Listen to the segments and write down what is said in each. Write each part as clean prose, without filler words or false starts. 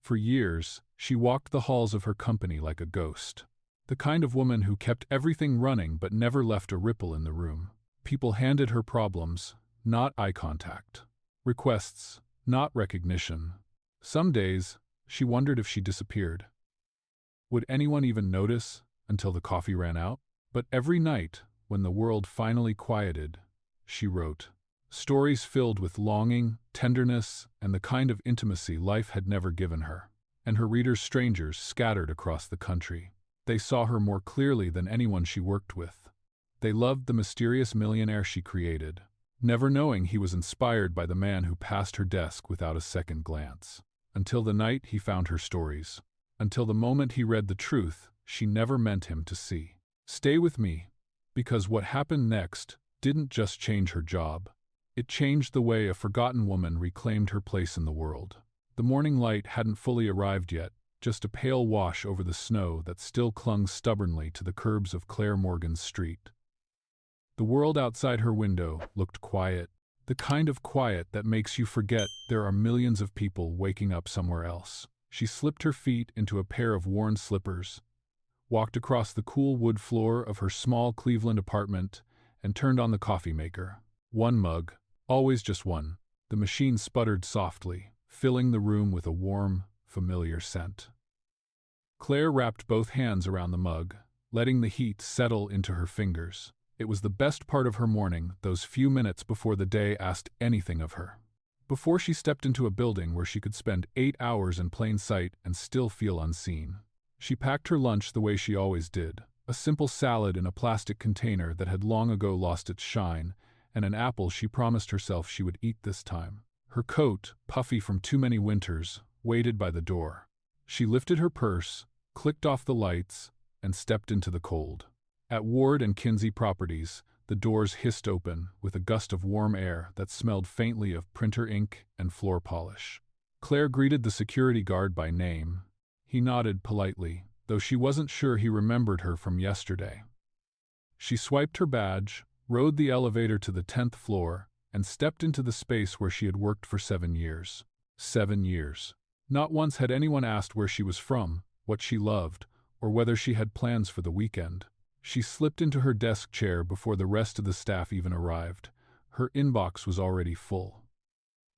For years, she walked the halls of her company like a ghost. The kind of woman who kept everything running but never left a ripple in the room. People handed her problems, not eye contact. Requests, not recognition. Some days, she wondered if she disappeared. Would anyone even notice until the coffee ran out? But every night, when the world finally quieted, she wrote. Stories filled with longing, tenderness, and the kind of intimacy life had never given her. And her readers, strangers scattered across the country. They saw her more clearly than anyone she worked with. They loved the mysterious millionaire she created, never knowing he was inspired by the man who passed her desk without a second glance. Until the night he found her stories. Until the moment he read the truth she never meant him to see. Stay with me, because what happened next didn't just change her job. It changed the way a forgotten woman reclaimed her place in the world. The morning light hadn't fully arrived yet, just a pale wash over the snow that still clung stubbornly to the curbs of Claire Morgan's street. The world outside her window looked quiet, the kind of quiet that makes you forget there are millions of people waking up somewhere else. She slipped her feet into a pair of worn slippers, walked across the cool wood floor of her small Cleveland apartment, and turned on the coffee maker. One mug, always just one. The machine sputtered softly, filling the room with a warm, familiar scent. Claire wrapped both hands around the mug, letting the heat settle into her fingers. It was the best part of her morning, those few minutes before the day asked anything of her. Before she stepped into a building where she could spend 8 hours in plain sight and still feel unseen. She packed her lunch the way she always did, a simple salad in a plastic container that had long ago lost its shine, and an apple she promised herself she would eat this time. Her coat, puffy from too many winters, waited by the door. She lifted her purse, clicked off the lights, and stepped into the cold. At Ward and Kinsey Properties, the doors hissed open with a gust of warm air that smelled faintly of printer ink and floor polish. Claire greeted the security guard by name. He nodded politely, though she wasn't sure he remembered her from yesterday. She swiped her badge, rode the elevator to the 10th floor, and stepped into the space where she had worked for 7 years. 7 years. Not once had anyone asked where she was from, what she loved, or whether she had plans for the weekend. She slipped into her desk chair before the rest of the staff even arrived. Her inbox was already full.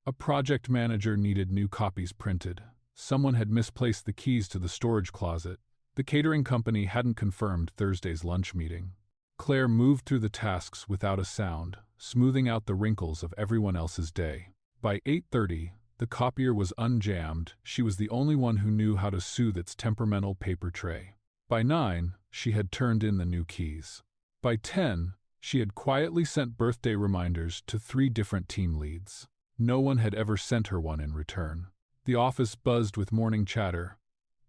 A project manager needed new copies printed. Someone had misplaced the keys to the storage closet. The catering company hadn't confirmed Thursday's lunch meeting. Claire moved through the tasks without a sound, smoothing out the wrinkles of everyone else's day. By 8:30, the copier was unjammed. She was the only one who knew how to soothe its temperamental paper tray. By 9, she had turned in the new keys. By 10, she had quietly sent birthday reminders to 3 different team leads. No one had ever sent her one in return. The office buzzed with morning chatter.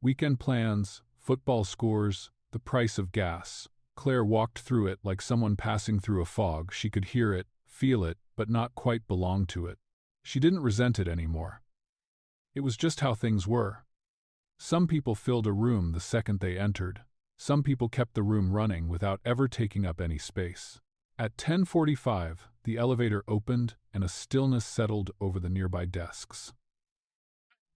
Weekend plans, football scores, the price of gas. Claire walked through it like someone passing through a fog. She could hear it, feel it, but not quite belong to it. She didn't resent it anymore. It was just how things were. Some people filled a room the second they entered. Some people kept the room running without ever taking up any space. At 10:45, the elevator opened and a stillness settled over the nearby desks.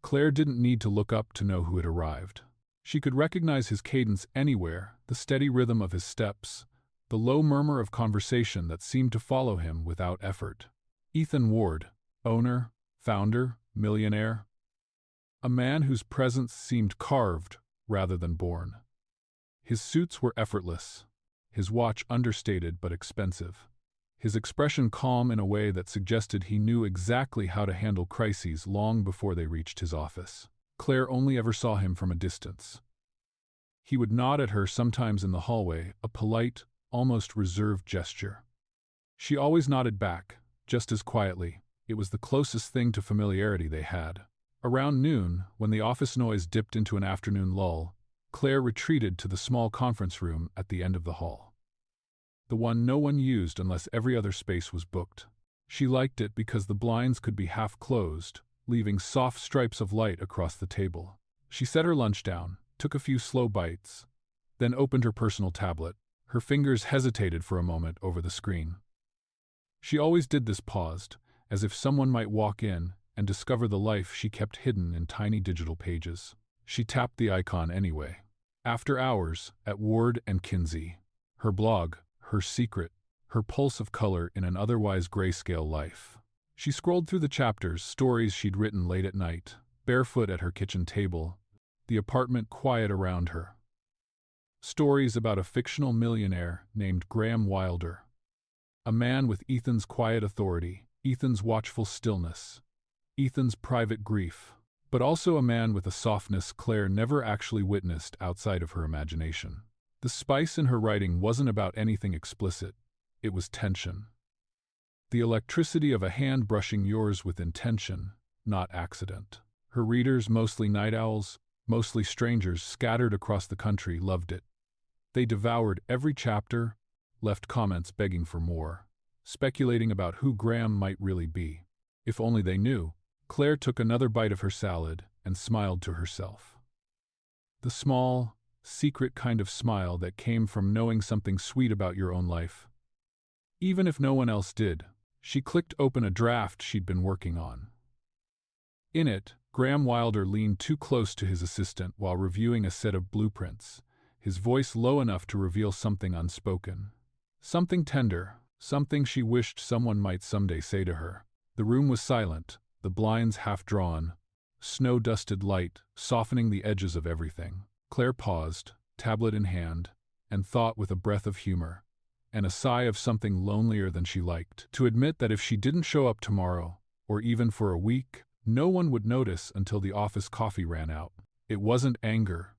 Claire didn't need to look up to know who had arrived. She could recognize his cadence anywhere, the steady rhythm of his steps, the low murmur of conversation that seemed to follow him without effort. Ethan Ward, owner, founder, millionaire. A man whose presence seemed carved rather than born. His suits were effortless, his watch understated but expensive, his expression calm in a way that suggested he knew exactly how to handle crises long before they reached his office. Claire only ever saw him from a distance. He would nod at her sometimes in the hallway, a polite, almost reserved gesture. She always nodded back, just as quietly. It was the closest thing to familiarity they had. Around noon, when the office noise dipped into an afternoon lull, Claire retreated to the small conference room at the end of the hall. The one no one used unless every other space was booked. She liked it because the blinds could be half closed, leaving soft stripes of light across the table. She set her lunch down, took a few slow bites, then opened her personal tablet. Her fingers hesitated for a moment over the screen. She always did this, paused, as if someone might walk in, and discover the life she kept hidden in tiny digital pages. She tapped the icon anyway. After hours, at Ward and Kinsey, her blog, her secret, her pulse of color in an otherwise grayscale life. She scrolled through the chapters, stories she'd written late at night, barefoot at her kitchen table, the apartment quiet around her. Stories about a fictional millionaire named Graham Wilder. A man with Ethan's quiet authority, Ethan's watchful stillness, Ethan's private grief, but also a man with a softness Claire never actually witnessed outside of her imagination. The spice in her writing wasn't about anything explicit, it was tension. The electricity of a hand brushing yours with intention, not accident. Her readers, mostly night owls, mostly strangers scattered across the country, loved it. They devoured every chapter, left comments begging for more, speculating about who Graham might really be. If only they knew. Claire took another bite of her salad and smiled to herself. The small, secret kind of smile that came from knowing something sweet about your own life. Even if no one else did, she clicked open a draft she'd been working on. In it, Graham Wilder leaned too close to his assistant while reviewing a set of blueprints, his voice low enough to reveal something unspoken. Something tender, something she wished someone might someday say to her. The room was silent, the blinds half drawn, snow-dusted light softening the edges of everything. Claire paused, tablet in hand, and thought with a breath of humor, and a sigh of something lonelier than she liked, to admit that if she didn't show up tomorrow, or even for a week, no one would notice until the office coffee ran out. It wasn't anger.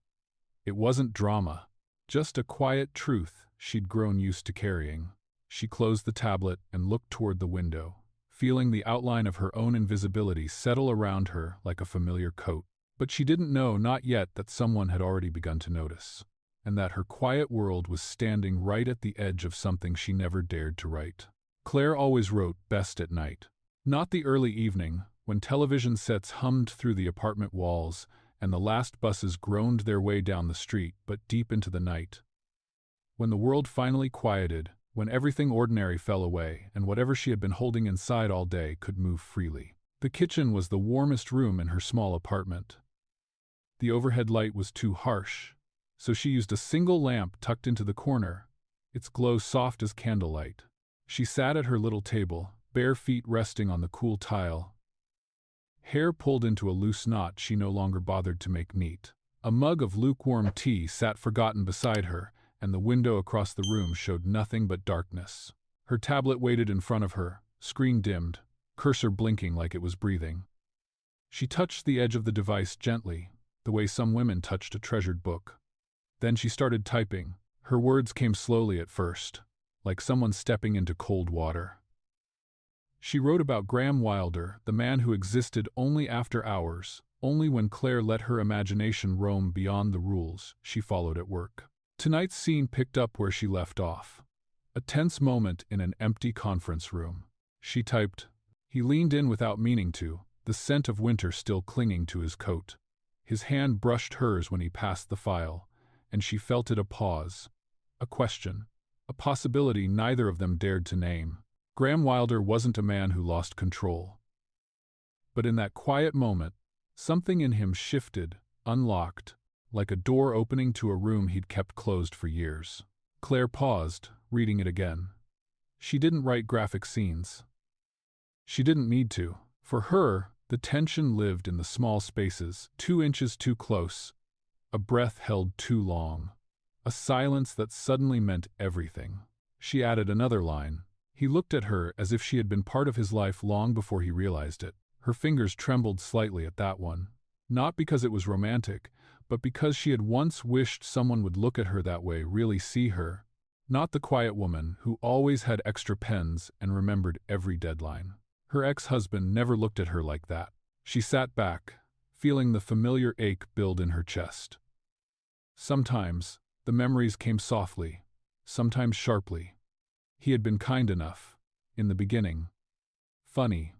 It wasn't drama. Just a quiet truth she'd grown used to carrying. She closed the tablet and looked toward the window, feeling the outline of her own invisibility settle around her like a familiar coat. But she didn't know, not yet, that someone had already begun to notice, and that her quiet world was standing right at the edge of something she never dared to write. Claire always wrote best at night. Not the early evening, when television sets hummed through the apartment walls and the last buses groaned their way down the street, but deep into the night. When the world finally quieted, when everything ordinary fell away and whatever she had been holding inside all day could move freely. The kitchen was the warmest room in her small apartment. The overhead light was too harsh, so she used a single lamp tucked into the corner, its glow soft as candlelight. She sat at her little table, bare feet resting on the cool tile, hair pulled into a loose knot she no longer bothered to make neat. A mug of lukewarm tea sat forgotten beside her, and the window across the room showed nothing but darkness. Her tablet waited in front of her, screen dimmed, cursor blinking like it was breathing. She touched the edge of the device gently, the way some women touched a treasured book. Then she started typing. Her words came slowly at first, like someone stepping into cold water. She wrote about Graham Wilder, the man who existed only after hours, only when Claire let her imagination roam beyond the rules she followed at work. Tonight's scene picked up where she left off. A tense moment in an empty conference room. She typed. He leaned in without meaning to, the scent of winter still clinging to his coat. His hand brushed hers when he passed the file, and she felt it a pause, a question, a possibility neither of them dared to name. Graham Wilder wasn't a man who lost control. But in that quiet moment, something in him shifted, unlocked, like a door opening to a room he'd kept closed for years. Claire paused, reading it again. She didn't write graphic scenes. She didn't need to. For her, the tension lived in the small spaces, 2 inches too close, a breath held too long, a silence that suddenly meant everything. She added another line. He looked at her as if she had been part of his life long before he realized it. Her fingers trembled slightly at that one, not because it was romantic, but because she had once wished someone would look at her that way, really see her, not the quiet woman who always had extra pens and remembered every deadline. Her ex-husband never looked at her like that. She sat back, feeling the familiar ache build in her chest. Sometimes, the memories came softly, sometimes sharply. He had been kind enough, in the beginning. Funny.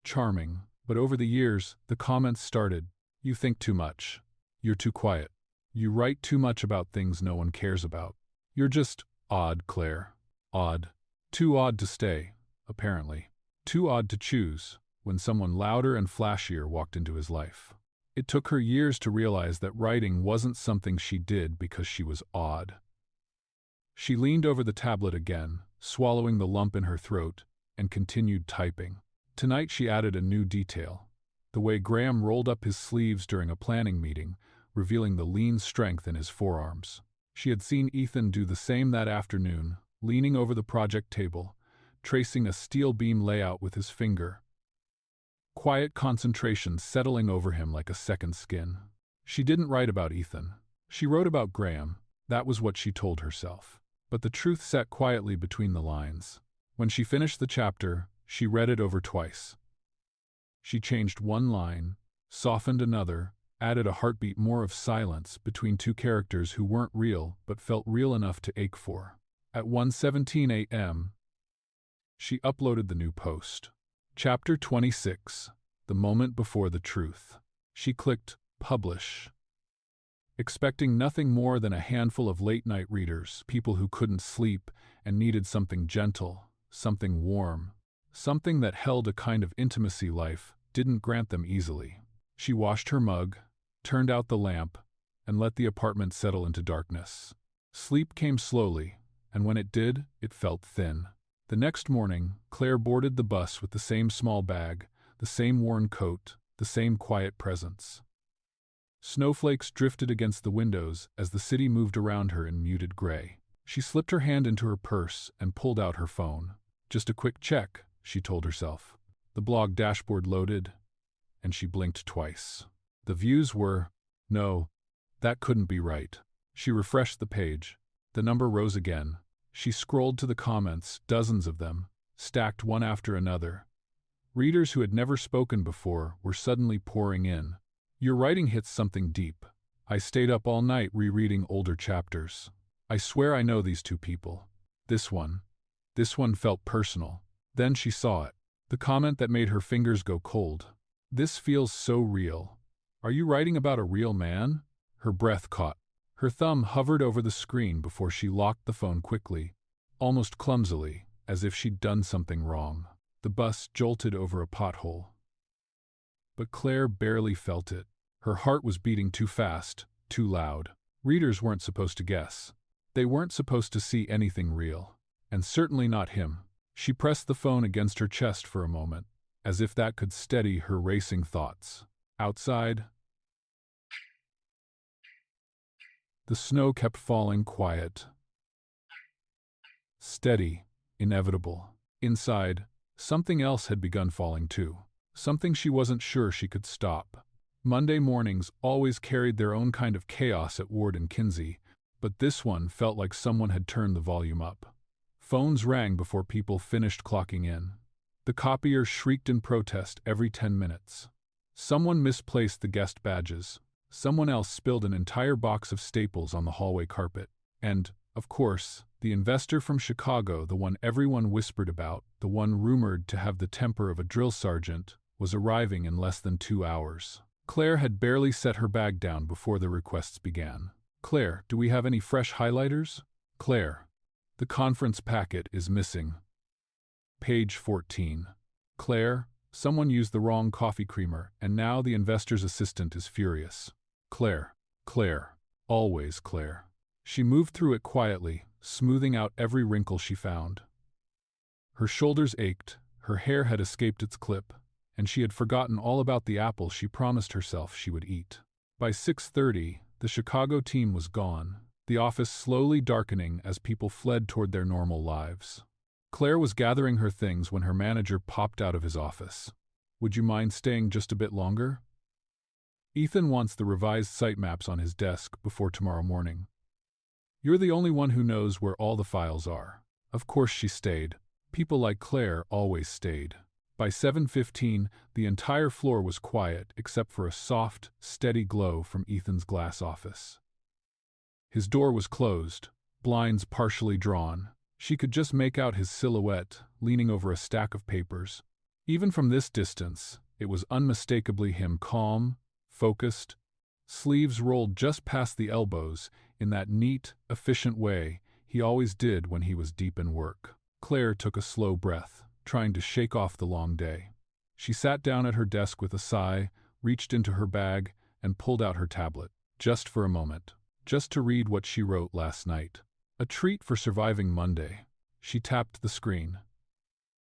Charming. But over the years, the comments started. You think too much. You're too quiet. You write too much about things no one cares about. You're just odd, Claire. Odd. Too odd to stay, apparently. Too odd to choose. when someone louder and flashier walked into his life. It took her years to realize that writing wasn't something she did because she was odd. She leaned over the tablet again, swallowing the lump in her throat, and continued typing. Tonight she added a new detail: the way Graham rolled up his sleeves during a planning meeting, revealing the lean strength in his forearms. She had seen Ethan do the same that afternoon, leaning over the project table, tracing a steel beam layout with his finger. Quiet concentration settling over him like a second skin. She didn't write about Ethan. She wrote about Graham. That was what she told herself. But the truth sat quietly between the lines. When she finished the chapter, she read it over twice. She changed one line, softened another, added a heartbeat more of silence between two characters who weren't real but felt real enough to ache for. At 1:17 a.m., she uploaded the new post. Chapter 26, The Moment Before the Truth. She clicked Publish, expecting nothing more than a handful of late-night readers, people who couldn't sleep and needed something gentle, something warm, something that held a kind of intimacy life didn't grant them easily. She washed her mug, turned out the lamp, and let the apartment settle into darkness. Sleep came slowly, and when it did, it felt thin. The next morning, Claire boarded the bus with the same small bag, the same worn coat, the same quiet presence. Snowflakes drifted against the windows as the city moved around her in muted gray. She slipped her hand into her purse and pulled out her phone. Just a quick check, she told herself. The blog dashboard loaded, and she blinked twice. The views were, no, that couldn't be right. She refreshed the page. The number rose again. She scrolled to the comments, dozens of them, stacked one after another. Readers who had never spoken before were suddenly pouring in. Your writing hits something deep. I stayed up all night rereading older chapters. I swear I know these two people. This one felt personal. Then she saw it. The comment that made her fingers go cold. This feels so real. Are you writing about a real man? Her breath caught. Her thumb hovered over the screen before she locked the phone quickly, almost clumsily, as if she'd done something wrong. The bus jolted over a pothole. But Claire barely felt it. Her heart was beating too fast, too loud. Readers weren't supposed to guess. They weren't supposed to see anything real. And certainly not him. She pressed the phone against her chest for a moment, as if that could steady her racing thoughts. Outside, the snow kept falling, quiet, steady, inevitable. Inside, something else had begun falling too. Something she wasn't sure she could stop. Monday mornings always carried their own kind of chaos at Ward and Kinsey, but this one felt like someone had turned the volume up. Phones rang before people finished clocking in. The copier shrieked in protest every 10 minutes. Someone misplaced the guest badges. Someone else spilled an entire box of staples on the hallway carpet. And, of course, the investor from Chicago, the one everyone whispered about, the one rumored to have the temper of a drill sergeant, was arriving in less than 2 hours. Claire had barely set her bag down before the requests began. Claire, do we have any fresh highlighters? Claire, the conference packet is missing. Page 14. Claire, someone used the wrong coffee creamer, and now the investor's assistant is furious. Claire, Claire, always Claire. She moved through it quietly, smoothing out every wrinkle she found. Her shoulders ached, her hair had escaped its clip, and she had forgotten all about the apple she promised herself she would eat. By 6:30, the Chicago team was gone, the office slowly darkening as people fled toward their normal lives. Claire was gathering her things when her manager popped out of his office. Would you mind staying just a bit longer? Ethan wants the revised sitemaps on his desk before tomorrow morning. You're the only one who knows where all the files are. Of course she stayed. People like Claire always stayed. By 7:15, the entire floor was quiet except for a soft, steady glow from Ethan's glass office. His door was closed, blinds partially drawn. She could just make out his silhouette, leaning over a stack of papers. Even from this distance, it was unmistakably him, calm, focused, sleeves rolled just past the elbows, in that neat, efficient way he always did when he was deep in work. Claire took a slow breath, trying to shake off the long day. She sat down at her desk with a sigh, reached into her bag, and pulled out her tablet. Just for a moment. Just to read what she wrote last night. A treat for surviving Monday. She tapped the screen.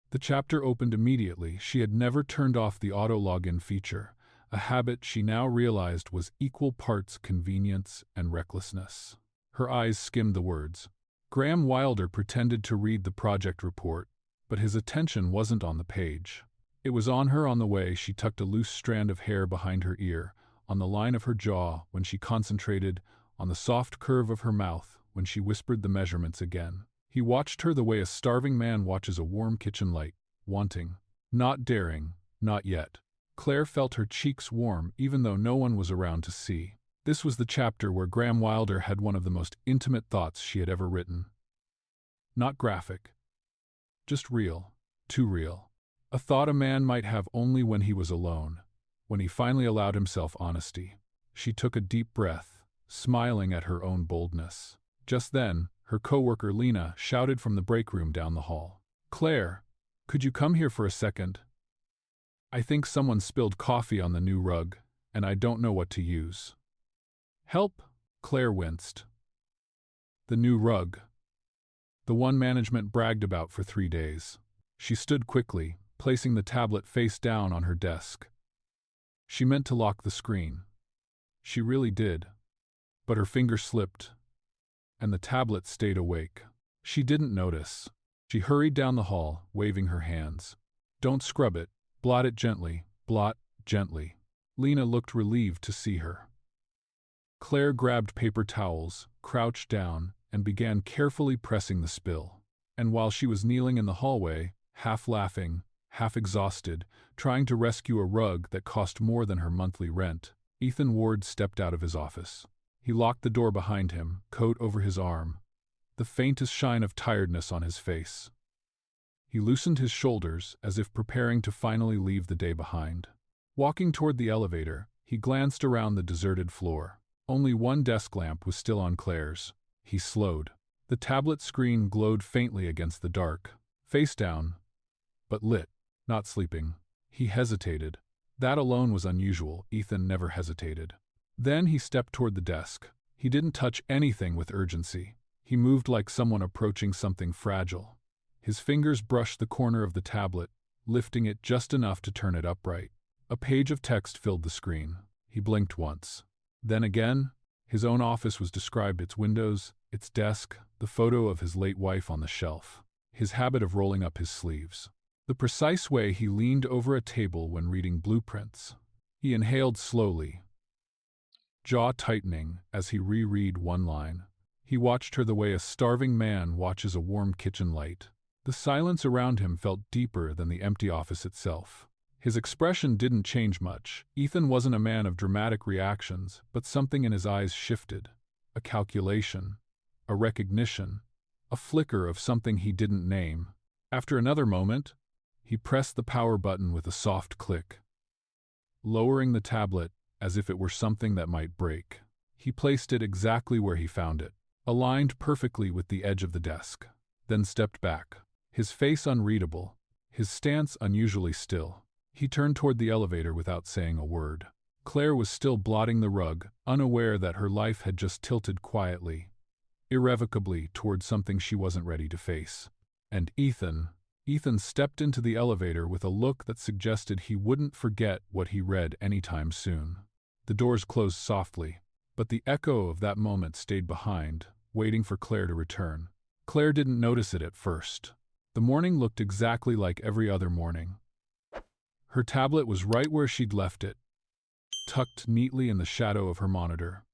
The chapter opened immediately. She had never turned off the auto login feature, a habit she now realized was equal parts convenience and recklessness. Her eyes skimmed the words. Graham Wilder pretended to read the project report, but his attention wasn't on the page. It was on her. On the way, she tucked a loose strand of hair behind her ear, on the line of her jaw when she concentrated, on the soft curve of her mouth when she whispered the measurements again. He watched her the way a starving man watches a warm kitchen light, wanting, not daring, not yet. Claire felt her cheeks warm even though no one was around to see. This was the chapter where Graham Wilder had one of the most intimate thoughts she had ever written. Not graphic. Just real. Too real. A thought a man might have only when he was alone, when he finally allowed himself honesty. She took a deep breath, smiling at her own boldness. Just then, her coworker Lena shouted from the break room down the hall. Claire, could you come here for a second? I think someone spilled coffee on the new rug, and I don't know what to use. Help? Claire winced. The new rug. The one management bragged about for 3 days. She stood quickly, placing the tablet face down on her desk. She meant to lock the screen. She really did. But her finger slipped, and the tablet stayed awake. She didn't notice. She hurried down the hall, waving her hands. Don't scrub it. Blot it gently. Blot gently. Lena looked relieved to see her. Claire grabbed paper towels, crouched down, and began carefully pressing the spill. And while she was kneeling in the hallway, half laughing, half exhausted, trying to rescue a rug that cost more than her monthly rent, Ethan Ward stepped out of his office. He locked the door behind him, coat over his arm, the faintest shine of tiredness on his face. He loosened his shoulders as if preparing to finally leave the day behind. Walking toward the elevator, he glanced around the deserted floor. Only one desk lamp was still on Claire's. He slowed. The tablet screen glowed faintly against the dark, face down, but lit, not sleeping. He hesitated. That alone was unusual. Ethan never hesitated. Then he stepped toward the desk. He didn't touch anything with urgency. He moved like someone approaching something fragile. His fingers brushed the corner of the tablet, lifting it just enough to turn it upright. A page of text filled the screen. He blinked once. Then again, his own office was described, its windows, its desk, the photo of his late wife on the shelf, his habit of rolling up his sleeves, the precise way he leaned over a table when reading blueprints. He inhaled slowly, jaw tightening as he reread one line. He watched her the way a starving man watches a warm kitchen light. The silence around him felt deeper than the empty office itself. His expression didn't change much. Ethan wasn't a man of dramatic reactions, but something in his eyes shifted. A calculation, a recognition, a flicker of something he didn't name. After another moment, he pressed the power button with a soft click. Lowering the tablet, as if it were something that might break, he placed it exactly where he found it, aligned perfectly with the edge of the desk, then stepped back, his face unreadable, his stance unusually still. He turned toward the elevator without saying a word. Claire was still blotting the rug, unaware that her life had just tilted quietly, irrevocably toward something she wasn't ready to face. And Ethan stepped into the elevator with a look that suggested he wouldn't forget what he read anytime soon. The doors closed softly, but the echo of that moment stayed behind, waiting for Claire to return. Claire didn't notice it at first. The morning looked exactly like every other morning. Her tablet was right where she'd left it, tucked neatly in the shadow of her monitor.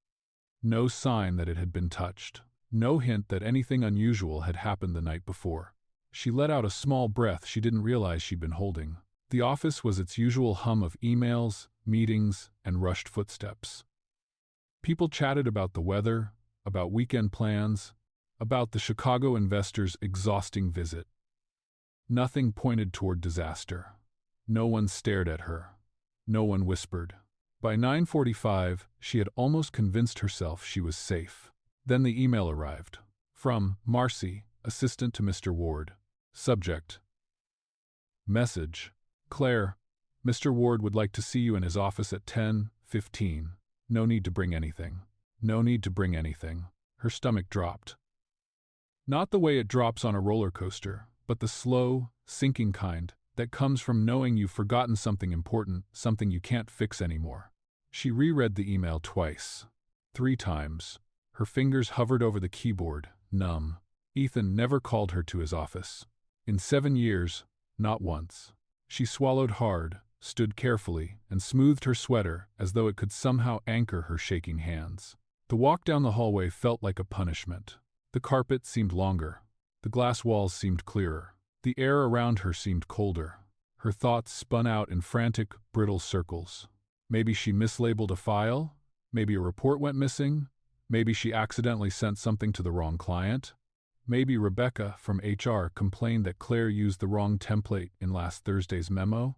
No sign that it had been touched. No hint that anything unusual had happened the night before. She let out a small breath she didn't realize she'd been holding. The office was its usual hum of emails, meetings, and rushed footsteps. People chatted about the weather, about weekend plans, about the Chicago investors' exhausting visit. Nothing pointed toward disaster. No one stared at her. No one whispered. By 9:45, she had almost convinced herself she was safe. Then the email arrived. From Marcy, assistant to Mr. Ward. Subject: Message. Claire, Mr. Ward would like to see you in his office at 10:15. No need to bring anything. No need to bring anything. Her stomach dropped. Not the way it drops on a roller coaster, but the slow, sinking kind that comes from knowing you've forgotten something important, something you can't fix anymore. She reread the email twice. 3 times. Her fingers hovered over the keyboard, numb. Ethan never called her to his office. In 7 years, not once. She swallowed hard, stood carefully, and smoothed her sweater as though it could somehow anchor her shaking hands. The walk down the hallway felt like a punishment. The carpet seemed longer. The glass walls seemed clearer. The air around her seemed colder. Her thoughts spun out in frantic, brittle circles. Maybe she mislabeled a file? Maybe a report went missing? Maybe she accidentally sent something to the wrong client? Maybe Rebecca from HR complained that Claire used the wrong template in last Thursday's memo?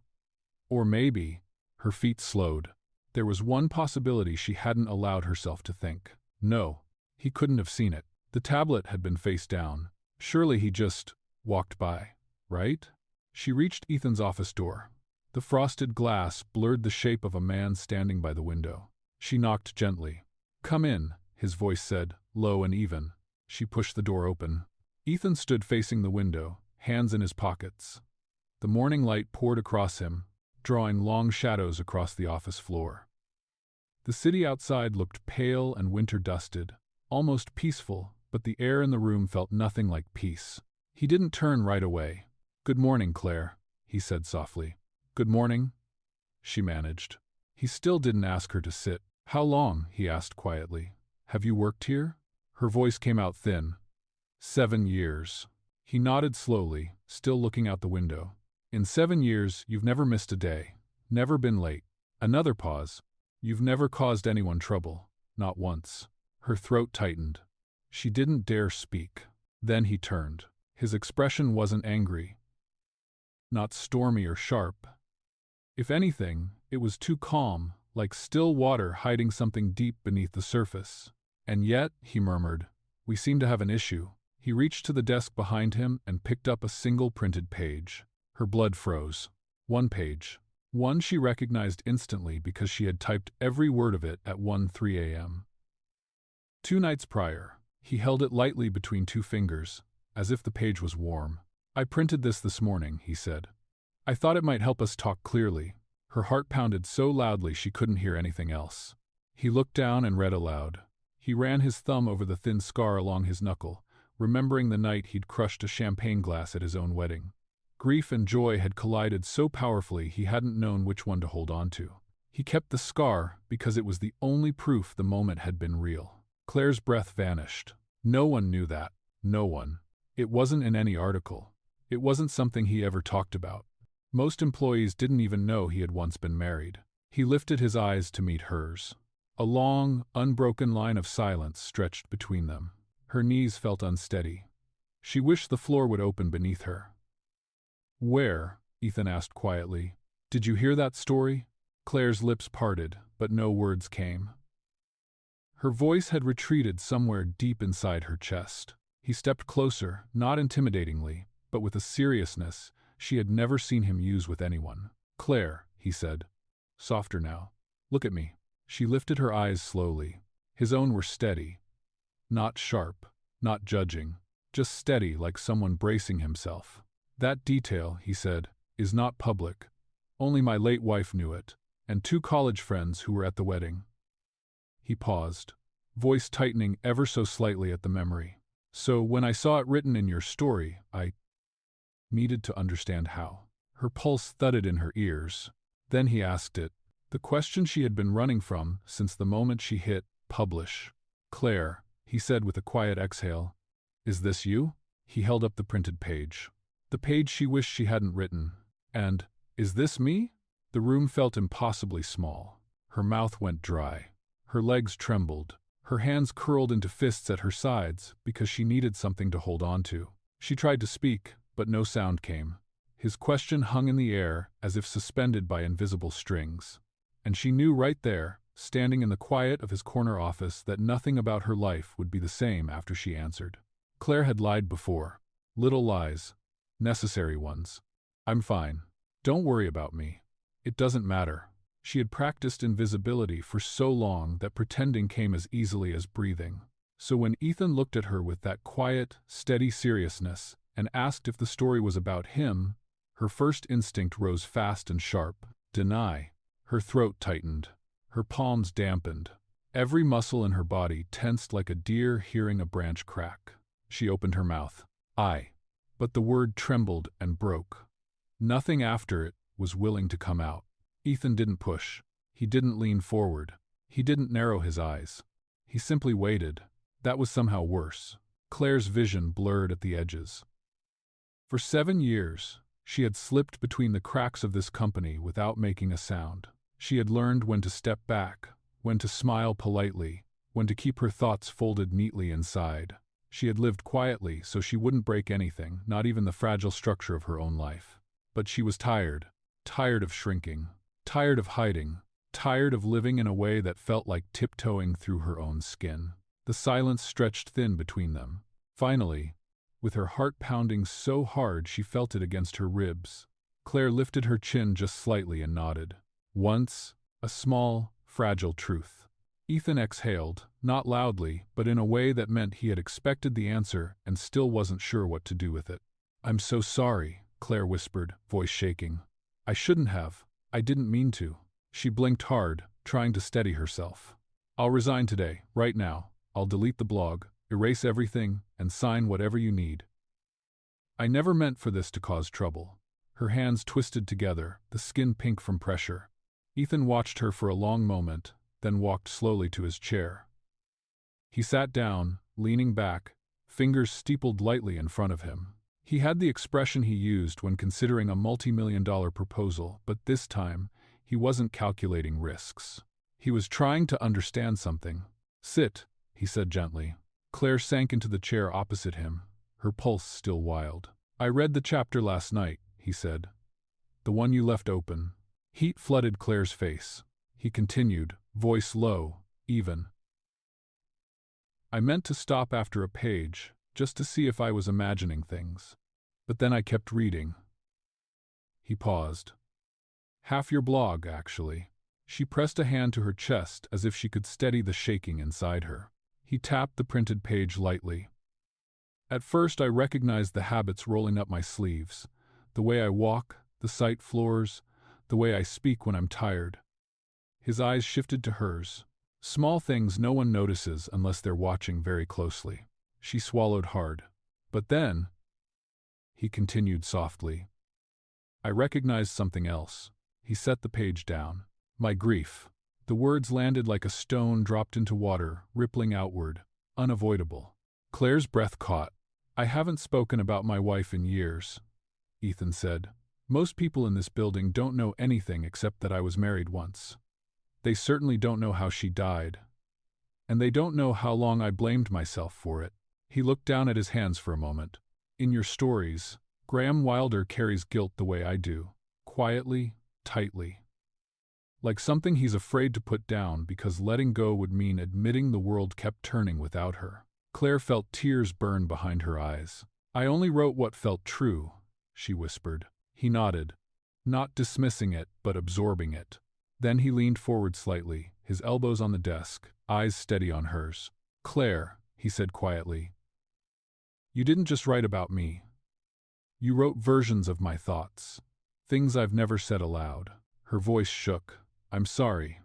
Or maybe, her feet slowed. There was one possibility she hadn't allowed herself to think. No, he couldn't have seen it. The tablet had been face down. Surely he just walked by, right? She reached Ethan's office door. The frosted glass blurred the shape of a man standing by the window. She knocked gently. "Come in," his voice said, low and even. She pushed the door open. Ethan stood facing the window, hands in his pockets. The morning light poured across him, drawing long shadows across the office floor. The city outside looked pale and winter-dusted, almost peaceful, but the air in the room felt nothing like peace. He didn't turn right away. "Good morning, Claire," he said softly. "Good morning," she managed. He still didn't ask her to sit. "How long?" he asked quietly. "Have you worked here?" Her voice came out thin. 7 years. He nodded slowly, still looking out the window. "In 7 years, you've never missed a day. Never been late." Another pause. "You've never caused anyone trouble. Not once." Her throat tightened. She didn't dare speak. Then he turned. His expression wasn't angry. Not stormy or sharp. If anything, it was too calm, like still water hiding something deep beneath the surface. "And yet," he murmured, "we seem to have an issue." He reached to the desk behind him and picked up a single printed page. Her blood froze. One page. One she recognized instantly because she had typed every word of it at 1:03 a.m. 2 nights prior. He held it lightly between 2 fingers, as if the page was warm. "I printed this morning," he said. "I thought it might help us talk clearly." Her heart pounded so loudly she couldn't hear anything else. He looked down and read aloud. He ran his thumb over the thin scar along his knuckle, remembering the night he'd crushed a champagne glass at his own wedding. Grief and joy had collided so powerfully he hadn't known which one to hold on to. He kept the scar because it was the only proof the moment had been real. Claire's breath vanished. No one knew that. No one. It wasn't in any article. It wasn't something he ever talked about. Most employees didn't even know he had once been married. He lifted his eyes to meet hers. A long, unbroken line of silence stretched between them. Her knees felt unsteady. She wished the floor would open beneath her. "Where?" Ethan asked quietly. "Did you hear that story?" Claire's lips parted, but no words came. Her voice had retreated somewhere deep inside her chest. He stepped closer, not intimidatingly, but with a seriousness she had never seen him use with anyone. "Claire," he said. "Softer now. Look at me." She lifted her eyes slowly. His own were steady. Not sharp, not judging, just steady like someone bracing himself. "That detail," he said, "is not public. Only my late wife knew it, and 2 college friends who were at the wedding." He paused, voice tightening ever so slightly at the memory. "So when I saw it written in your story, I needed to understand how." Her pulse thudded in her ears. Then he asked it, the question she had been running from since the moment she hit publish. "Claire," he said with a quiet exhale, "is this you?" He held up the printed page. The page she wished she hadn't written. And, "Is this me?" The room felt impossibly small. Her mouth went dry. Her legs trembled. Her hands curled into fists at her sides because she needed something to hold on to. She tried to speak, but no sound came. His question hung in the air as if suspended by invisible strings. And she knew right there, standing in the quiet of his corner office, that nothing about her life would be the same after she answered. Claire had lied before. Little lies. Necessary ones. "I'm fine. Don't worry about me. It doesn't matter. She had practiced invisibility for so long that pretending came as easily as breathing. So when Ethan looked at her with that quiet, steady seriousness and asked if the story was about him, her first instinct rose fast and sharp. Deny. Her throat tightened. Her palms dampened. Every muscle in her body tensed like a deer hearing a branch crack. She opened her mouth. I. But the word trembled and broke. Nothing after it was willing to come out. Ethan didn't push. He didn't lean forward. He didn't narrow his eyes. He simply waited. That was somehow worse. Claire's vision blurred at the edges. For 7 years, she had slipped between the cracks of this company without making a sound. She had learned when to step back, when to smile politely, when to keep her thoughts folded neatly inside. She had lived quietly so she wouldn't break anything, not even the fragile structure of her own life. But she was tired. Tired of shrinking. Tired of hiding. Tired of living in a way that felt like tiptoeing through her own skin. The silence stretched thin between them. Finally, with her heart pounding so hard she felt it against her ribs, Claire lifted her chin just slightly and nodded. Once, a small, fragile truth. Ethan exhaled, not loudly, but in a way that meant he had expected the answer and still wasn't sure what to do with it. "I'm so sorry," Claire whispered, voice shaking. "I shouldn't have. I didn't mean to." She blinked hard, trying to steady herself. "I'll resign today, right now. I'll delete the blog, erase everything, and sign whatever you need." "I never meant for this to cause trouble." Her hands twisted together, the skin pink from pressure. Ethan watched her for a long moment, then walked slowly to his chair. He sat down, leaning back, fingers steepled lightly in front of him. He had the expression he used when considering a multi-million-dollar proposal, but this time, he wasn't calculating risks. He was trying to understand something. "Sit," he said gently. Claire sank into the chair opposite him, her pulse still wild. "I read the chapter last night," he said. "The one you left open." Heat flooded Claire's face. He continued, voice low, even. "I meant to stop after a page, just to see if I was imagining things. But then I kept reading." He paused. "Half your blog, actually." She pressed a hand to her chest as if she could steady the shaking inside her. He tapped the printed page lightly. "At first I recognized the habits rolling up my sleeves. The way I walk, the site floors, the way I speak when I'm tired." His eyes shifted to hers. Small things no one notices unless they're watching very closely. She swallowed hard. "But then," he continued softly, "I recognized something else." He set the page down. "My grief." The words landed like a stone dropped into water, rippling outward, unavoidable. Claire's breath caught. "I haven't spoken about my wife in years," Ethan said. "Most people in this building don't know anything except that I was married once. They certainly don't know how she died. And they don't know how long I blamed myself for it." He looked down at his hands for a moment. "In your stories, Graham Wilder carries guilt the way I do. Quietly, tightly. Like something he's afraid to put down because letting go would mean admitting the world kept turning without her." Claire felt tears burn behind her eyes. "I only wrote what felt true," she whispered. He nodded, not dismissing it, but absorbing it. Then he leaned forward slightly, his elbows on the desk, eyes steady on hers. "Claire," he said quietly, "you didn't just write about me. You wrote versions of my thoughts. Things I've never said aloud." Her voice shook. "I'm sorry.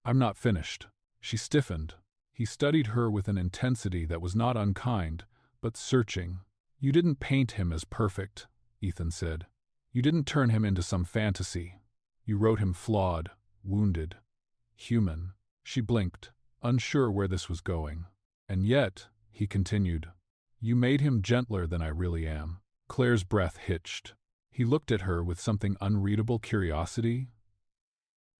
I'm not finished." She stiffened. He studied her with an intensity that was not unkind, but searching. "You didn't paint him as perfect," Ethan said. "You didn't turn him into some fantasy. You wrote him flawed, wounded, human." She blinked, unsure where this was going. "And yet," he continued, "you made him gentler than I really am." Claire's breath hitched. He looked at her with something unreadable curiosity.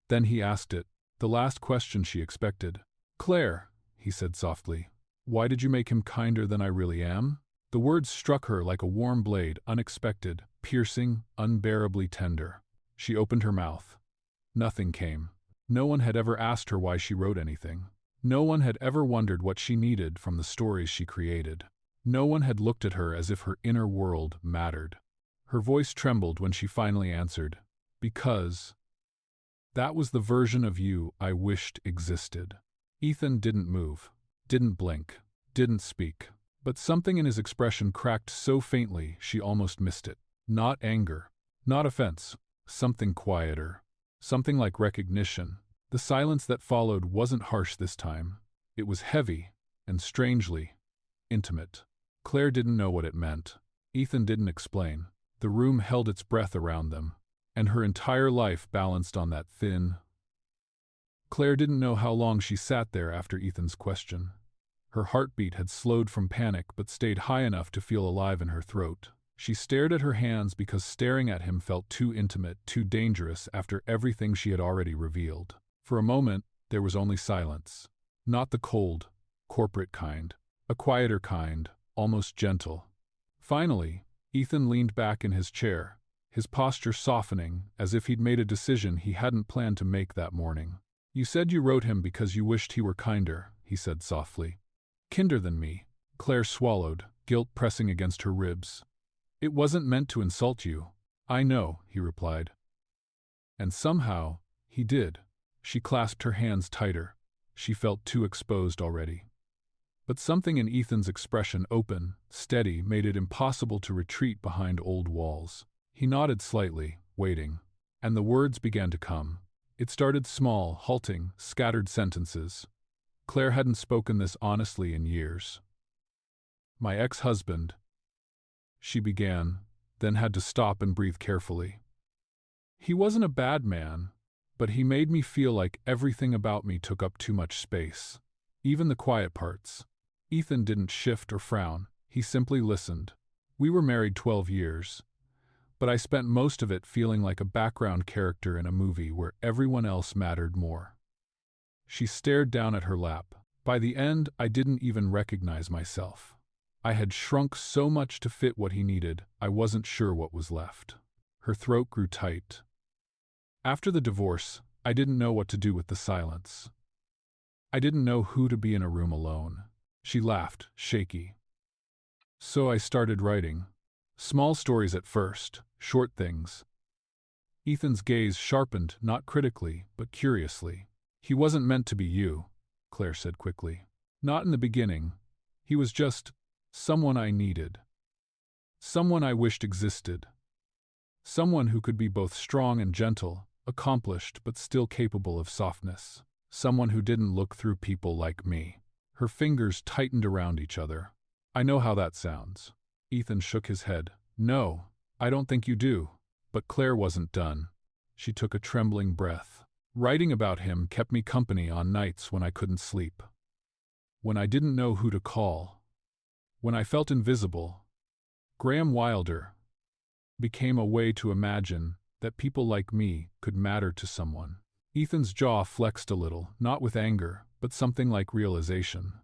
Then he asked it, the last question she expected. "Claire," he said softly, "why did you make him kinder than I really am?" The words struck her like a warm blade, unexpected, piercing, unbearably tender. She opened her mouth. Nothing came. No one had ever asked her why she wrote anything. No one had ever wondered what she needed from the stories she created. No one had looked at her as if her inner world mattered. Her voice trembled when she finally answered, "Because That was the version of you I wished existed. Ethan didn't move, didn't blink, didn't speak. But something in his expression cracked so faintly she almost missed it. Not anger, not offense, something quieter, something like recognition. The silence that followed wasn't harsh this time. It was heavy and strangely intimate. Claire didn't know what it meant. Ethan didn't explain. The room held its breath around them, and her entire life balanced on that thin. Claire didn't know how long she sat there after Ethan's question. Her heartbeat had slowed from panic but stayed high enough to feel alive in her throat. She stared at her hands because staring at him felt too intimate, too dangerous after everything she had already revealed. For a moment, there was only silence. Not the cold, corporate kind. A quieter kind, almost gentle. Finally, Ethan leaned back in his chair, his posture softening as if he'd made a decision he hadn't planned to make that morning. "You said you wrote him because you wished he were kinder," he said softly. "Kinder than me." Claire swallowed, guilt pressing against her ribs. "It wasn't meant to insult you." "I know," he replied. And somehow, he did. She clasped her hands tighter. She felt too exposed already. But something in Ethan's expression, open, steady, made it impossible to retreat behind old walls. He nodded slightly, waiting. And the words began to come. It started small, halting, scattered sentences. Claire hadn't spoken this honestly in years. "My ex-husband," she began, then had to stop and breathe carefully. "He wasn't a bad man, but he made me feel like everything about me took up too much space. Even the quiet parts." Ethan didn't shift or frown. He simply listened. "We were married 12 years, but I spent most of it feeling like a background character in a movie where everyone else mattered more." She stared down at her lap. "By the end, I didn't even recognize myself. I had shrunk so much to fit what he needed, I wasn't sure what was left." Her throat grew tight. "After the divorce, I didn't know what to do with the silence. I didn't know who to be in a room alone." She laughed, shaky. "So I started writing. Small stories at first, short things." Ethan's gaze sharpened, not critically, but curiously. "He wasn't meant to be you," Claire said quickly. "Not in the beginning. He was just someone I needed. Someone I wished existed. Someone who could be both strong and gentle, accomplished but still capable of softness. Someone who didn't look through people like me." Her fingers tightened around each other. "I know how that sounds." Ethan shook his head. "No, I don't think you do." But Claire wasn't done. She took a trembling breath. "Writing about him kept me company on nights when I couldn't sleep. When I didn't know who to call. When I felt invisible. Graham Wilder became a way to imagine that people like me could matter to someone." Ethan's jaw flexed a little, not with anger, but something like realization.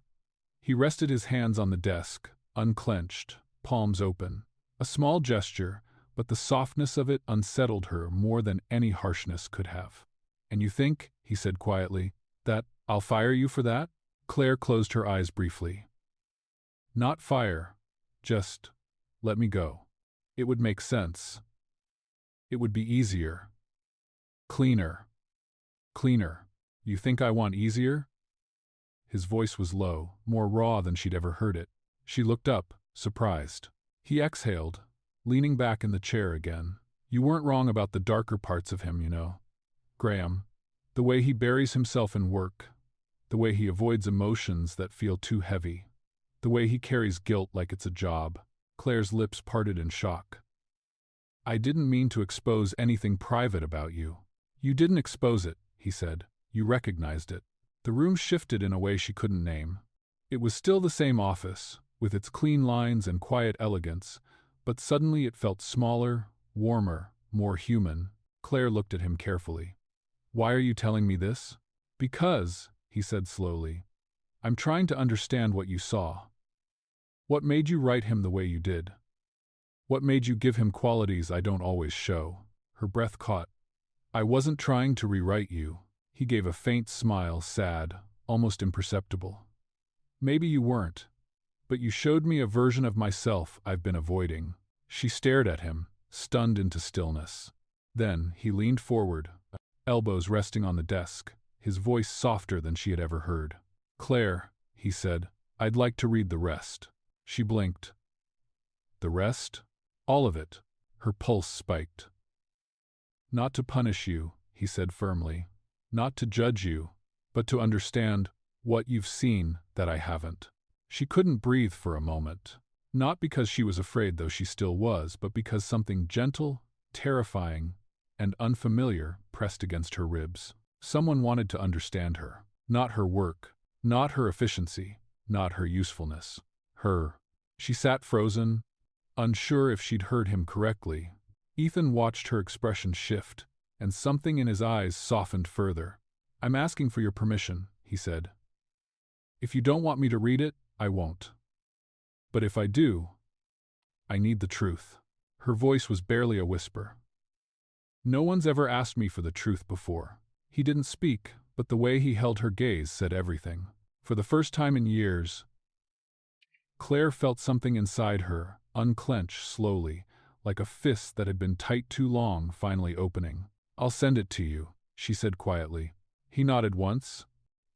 He rested his hands on the desk, unclenched, palms open. A small gesture, but the softness of it unsettled her more than any harshness could have. "And you think," he said quietly, "that I'll fire you for that?" Claire closed her eyes briefly. "Not fire, just let me go. It would make sense. It would be easier. Cleaner. Cleaner. You think I want easier?" His voice was low, more raw than she'd ever heard it. She looked up, surprised. He exhaled, leaning back in the chair again. "You weren't wrong about the darker parts of him, you know. Graham. The way he buries himself in work. The way he avoids emotions that feel too heavy. The way he carries guilt like it's a job." Claire's lips parted in shock. "I didn't mean to expose anything private about you." "You didn't expose it," he said. "You recognized it." The room shifted in a way she couldn't name. It was still the same office, with its clean lines and quiet elegance, but suddenly it felt smaller, warmer, more human. Claire looked at him carefully. "Why are you telling me this?" "Because," he said slowly, "I'm trying to understand what you saw. What made you write him the way you did? What made you give him qualities I don't always show?" Her breath caught. "I wasn't trying to rewrite you." He gave a faint smile, sad, almost imperceptible. "Maybe you weren't, but you showed me a version of myself I've been avoiding." She stared at him, stunned into stillness. Then he leaned forward, elbows resting on the desk, his voice softer than she had ever heard. "Claire," he said, "I'd like to read the rest." She blinked. "The rest?" "All of it." Her pulse spiked. "Not to punish you," he said firmly. "Not to judge you, but to understand what you've seen that I haven't." She couldn't breathe for a moment. Not because she was afraid, though she still was, but because something gentle, terrifying, and unfamiliar pressed against her ribs. Someone wanted to understand her. Not her work, not her efficiency, not her usefulness. Her. She sat frozen, unsure if she'd heard him correctly. Ethan watched her expression shift, and something in his eyes softened further. "I'm asking for your permission," he said. "If you don't want me to read it, I won't. But if I do, I need the truth." Her voice was barely a whisper. "No one's ever asked me for the truth before." He didn't speak, but the way he held her gaze said everything. For the first time in years, Claire felt something inside her unclench slowly, like a fist that had been tight too long finally opening. "I'll send it to you," she said quietly. He nodded once,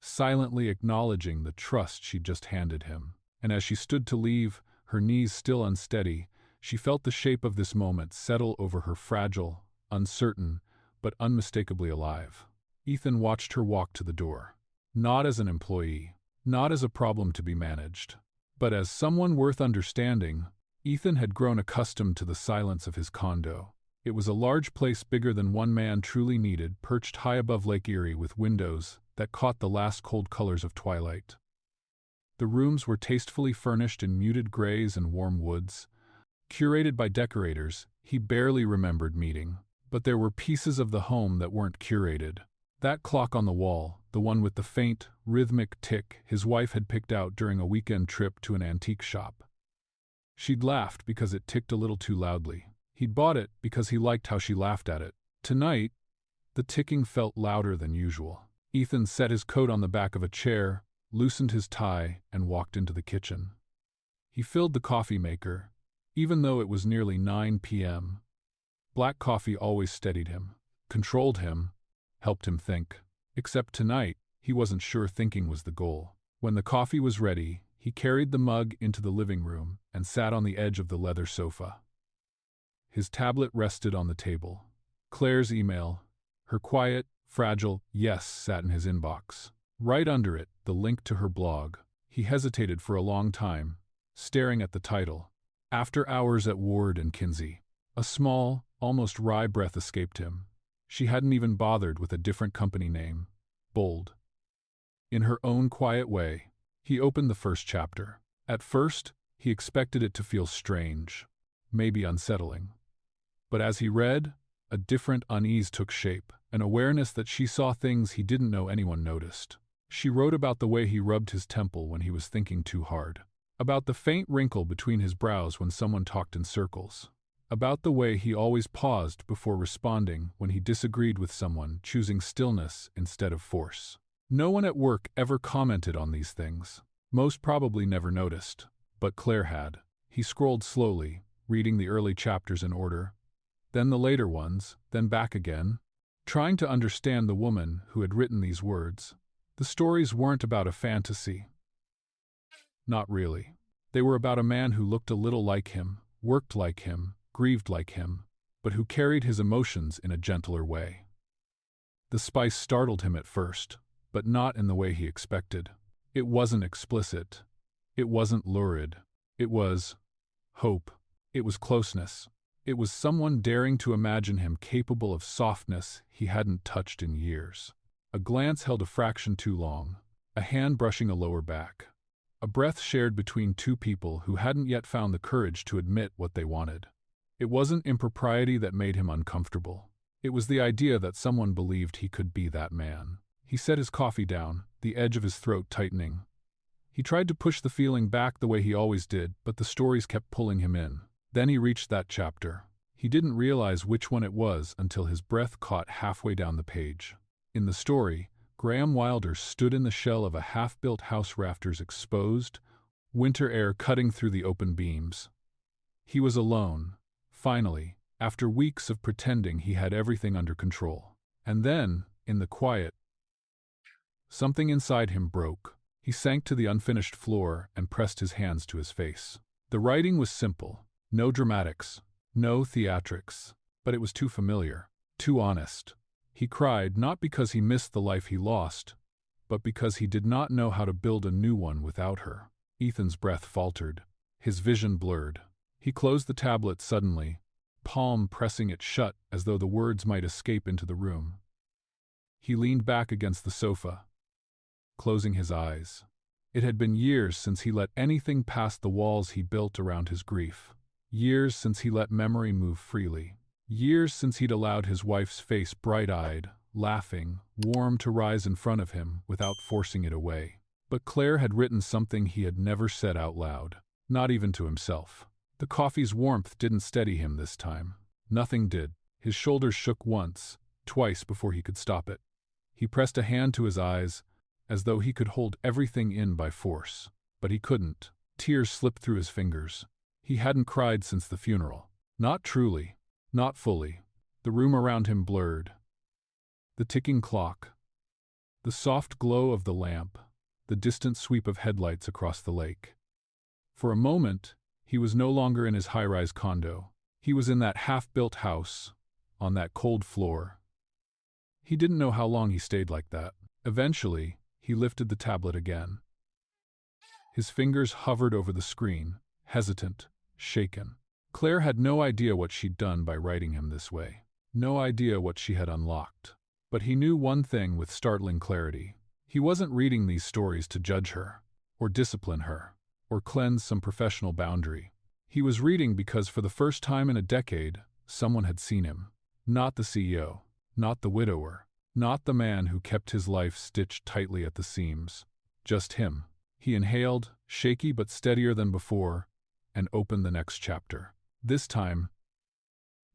silently acknowledging the trust she'd just handed him. And as she stood to leave, her knees still unsteady, she felt the shape of this moment settle over her, fragile, uncertain, but unmistakably alive. Ethan watched her walk to the door. Not as an employee, not as a problem to be managed, but as someone worth understanding. Ethan had grown accustomed to the silence of his condo. It was a large place bigger than one man truly needed, perched high above Lake Erie with windows that caught the last cold colors of twilight. The rooms were tastefully furnished in muted grays and warm woods, curated by decorators he barely remembered meeting. But there were pieces of the home that weren't curated. That clock on the wall, the one with the faint, rhythmic tick his wife had picked out during a weekend trip to an antique shop. She'd laughed because it ticked a little too loudly. He'd bought it because he liked how she laughed at it. Tonight, the ticking felt louder than usual. Ethan set his coat on the back of a chair, loosened his tie, and walked into the kitchen. He filled the coffee maker, even though it was nearly 9 p.m. Black coffee always steadied him, controlled him, helped him think. Except tonight, he wasn't sure thinking was the goal. When the coffee was ready, he carried the mug into the living room and sat on the edge of the leather sofa. His tablet rested on the table. Claire's email, her quiet, fragile yes, sat in his inbox. Right under it, the link to her blog. He hesitated for a long time, staring at the title. After Hours at Ward and Kinsey. A small, almost wry breath escaped him. She hadn't even bothered with a different company name. Bold. In her own quiet way, he opened the first chapter. At first, he expected it to feel strange, maybe unsettling. But as he read, a different unease took shape, an awareness that she saw things he didn't know anyone noticed. She wrote about the way he rubbed his temple when he was thinking too hard, about the faint wrinkle between his brows when someone talked in circles, about the way he always paused before responding when he disagreed with someone, choosing stillness instead of force. No one at work ever commented on these things. Most probably never noticed, but Claire had. He scrolled slowly, reading the early chapters in order, then the later ones, then back again, trying to understand the woman who had written these words. The stories weren't about a fantasy. Not really. They were about a man who looked a little like him, worked like him, grieved like him, but who carried his emotions in a gentler way. The spice startled him at first, but not in the way he expected. It wasn't explicit. It wasn't lurid. It was hope. It was closeness. It was someone daring to imagine him capable of softness he hadn't touched in years. A glance held a fraction too long, a hand brushing a lower back, a breath shared between two people who hadn't yet found the courage to admit what they wanted. It wasn't impropriety that made him uncomfortable. It was the idea that someone believed he could be that man. He set his coffee down, the edge of his throat tightening. He tried to push the feeling back the way he always did, but the stories kept pulling him in. Then he reached that chapter. He didn't realize which one it was until his breath caught halfway down the page. In the story, Graham Wilder stood in the shell of a half-built house, rafters exposed, winter air cutting through the open beams. He was alone, finally, after weeks of pretending he had everything under control. And then, in the quiet, something inside him broke. He sank to the unfinished floor and pressed his hands to his face. The writing was simple. No dramatics, no theatrics, but it was too familiar, too honest. He cried not because he missed the life he lost, but because he did not know how to build a new one without her. Ethan's breath faltered, his vision blurred. He closed the tablet suddenly, palm pressing it shut as though the words might escape into the room. He leaned back against the sofa, closing his eyes. It had been years since he let anything past the walls he built around his grief. Years since he let memory move freely. Years since he'd allowed his wife's face bright-eyed, laughing, warm to rise in front of him without forcing it away. But Claire had written something he had never said out loud, not even to himself. The coffee's warmth didn't steady him this time. Nothing did. His shoulders shook once, twice before he could stop it. He pressed a hand to his eyes, as though he could hold everything in by force. But he couldn't. Tears slipped through his fingers. He hadn't cried since the funeral. Not truly. Not fully. The room around him blurred. The ticking clock. The soft glow of the lamp. The distant sweep of headlights across the lake. For a moment, he was no longer in his high-rise condo. He was in that half-built house, on that cold floor. He didn't know how long he stayed like that. Eventually, he lifted the tablet again. His fingers hovered over the screen, hesitant, shaken. Claire had no idea what she'd done by writing him this way. No idea what she had unlocked. But he knew one thing with startling clarity. He wasn't reading these stories to judge her, or discipline her, or cleanse some professional boundary. He was reading because for the first time in a decade, someone had seen him. Not the CEO, not the widower, not the man who kept his life stitched tightly at the seams. Just him. He inhaled, shaky but steadier than before, and opened the next chapter. This time,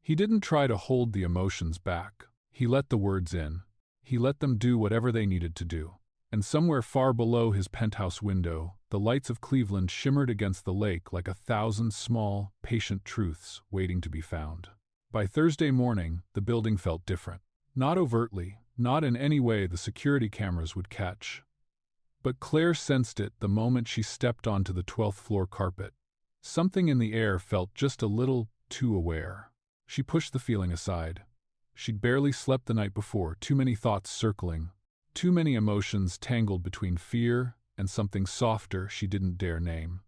he didn't try to hold the emotions back. He let the words in. He let them do whatever they needed to do. And somewhere far below his penthouse window, the lights of Cleveland shimmered against the lake like 1,000 small, patient truths waiting to be found. By Thursday morning, the building felt different. Not overtly, not in any way the security cameras would catch. But Claire sensed it the moment she stepped onto the 12th floor carpet. Something in the air felt just a little too aware. She pushed the feeling aside. She'd barely slept the night before, too many thoughts circling, too many emotions tangled between fear and something softer she didn't dare name.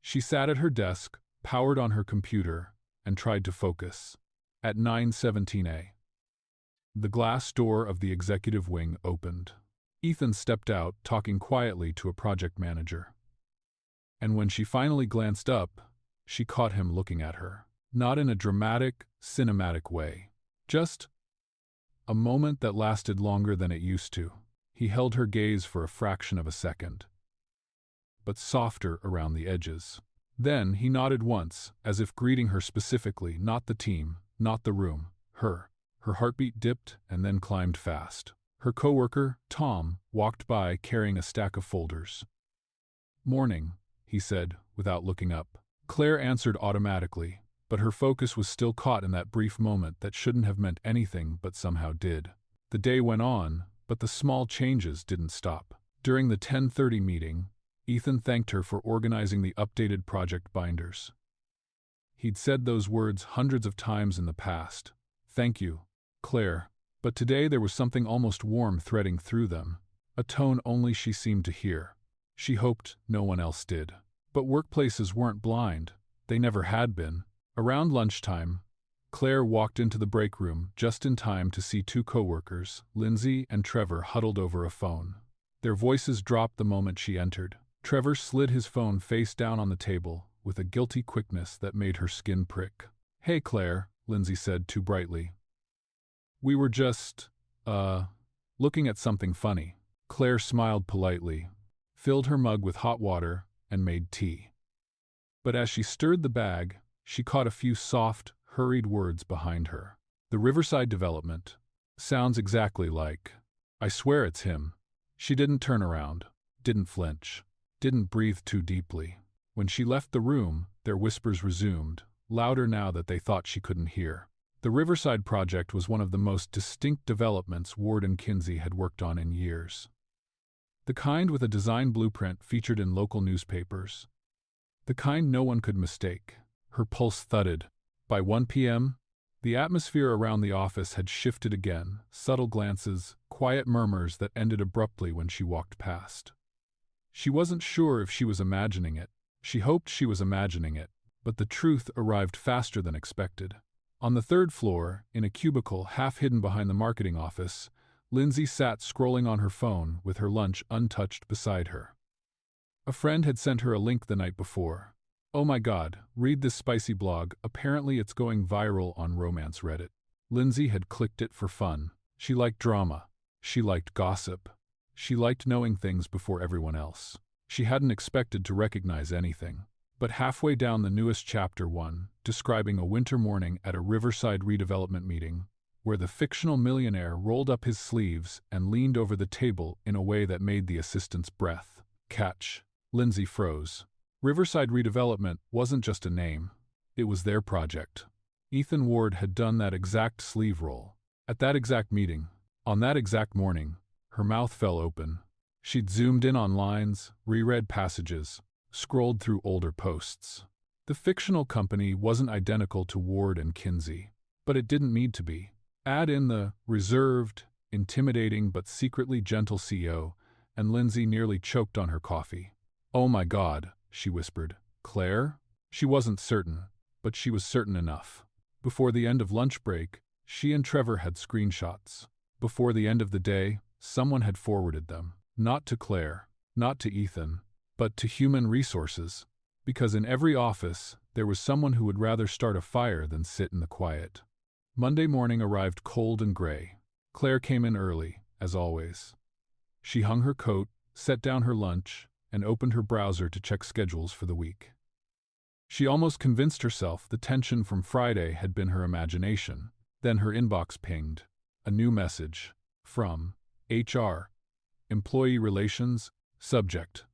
She sat at her desk, powered on her computer, and tried to focus. At 9:17 a.m. the glass door of the executive wing opened. Ethan stepped out, talking quietly to a project manager. And when she finally glanced up, she caught him looking at her. Not in a dramatic, cinematic way. Just a moment that lasted longer than it used to. He held her gaze for a fraction of a second, but softer around the edges. Then he nodded once, as if greeting her specifically, not the team, not the room, her. Her heartbeat dipped and then climbed fast. Her coworker, Tom, walked by carrying a stack of folders. "Morning," he said, without looking up. Claire answered automatically, but her focus was still caught in that brief moment that shouldn't have meant anything but somehow did. The day went on, but the small changes didn't stop. During the 10:30 meeting, Ethan thanked her for organizing the updated project binders. He'd said those words hundreds of times in the past. "Thank you, Claire." But today there was something almost warm threading through them, a tone only she seemed to hear. She hoped no one else did. But workplaces weren't blind. They never had been. Around lunchtime, Claire walked into the break room just in time to see two coworkers, Lindsay and Trevor, huddled over a phone. Their voices dropped the moment she entered. Trevor slid his phone face down on the table, with a guilty quickness that made her skin prick. "Hey Claire," Lindsay said too brightly. "We were just, looking at something funny." Claire smiled politely, filled her mug with hot water, and made tea. But as she stirred the bag, she caught a few soft, hurried words behind her. "The Riverside development. Sounds exactly like. I swear it's him." She didn't turn around, didn't flinch, didn't breathe too deeply. When she left the room, their whispers resumed, louder now that they thought she couldn't hear. The Riverside project was one of the most distinct developments Ward and Kinsey had worked on in years. The kind with a design blueprint featured in local newspapers. The kind no one could mistake. Her pulse thudded. By 1 p.m., the atmosphere around the office had shifted again, subtle glances, quiet murmurs that ended abruptly when she walked past. She wasn't sure if she was imagining it. She hoped she was imagining it, but the truth arrived faster than expected. On the third floor, in a cubicle half hidden behind the marketing office, Lindsay sat scrolling on her phone with her lunch untouched beside her. A friend had sent her a link the night before. "Oh my God, read this spicy blog, apparently it's going viral on romance Reddit." Lindsay had clicked it for fun. She liked drama. She liked gossip. She liked knowing things before everyone else. She hadn't expected to recognize anything. But halfway down the newest chapter one, describing a winter morning at a Riverside redevelopment meeting, where the fictional millionaire rolled up his sleeves and leaned over the table in a way that made the assistant's breath catch, Lindsay froze. Riverside redevelopment wasn't just a name. It was their project. Ethan Ward had done that exact sleeve roll. At that exact meeting, on that exact morning, her mouth fell open. She'd zoomed in on lines, reread passages, scrolled through older posts. The fictional company wasn't identical to Ward and Kinsey, but it didn't need to be. Add in the reserved, intimidating but secretly gentle CEO, and Lindsay nearly choked on her coffee. "Oh my God," she whispered. "Claire?" She wasn't certain, but she was certain enough. Before the end of lunch break, she and Trevor had screenshots. Before the end of the day, someone had forwarded them. Not to Claire, not to Ethan, but to human resources, because in every office there was someone who would rather start a fire than sit in the quiet. Monday morning arrived cold and gray. Claire came in early, as always. She hung her coat, set down her lunch, and opened her browser to check schedules for the week. She almost convinced herself the tension from Friday had been her imagination. Then her inbox pinged. A new message. From HR. Employee Relations. Subject.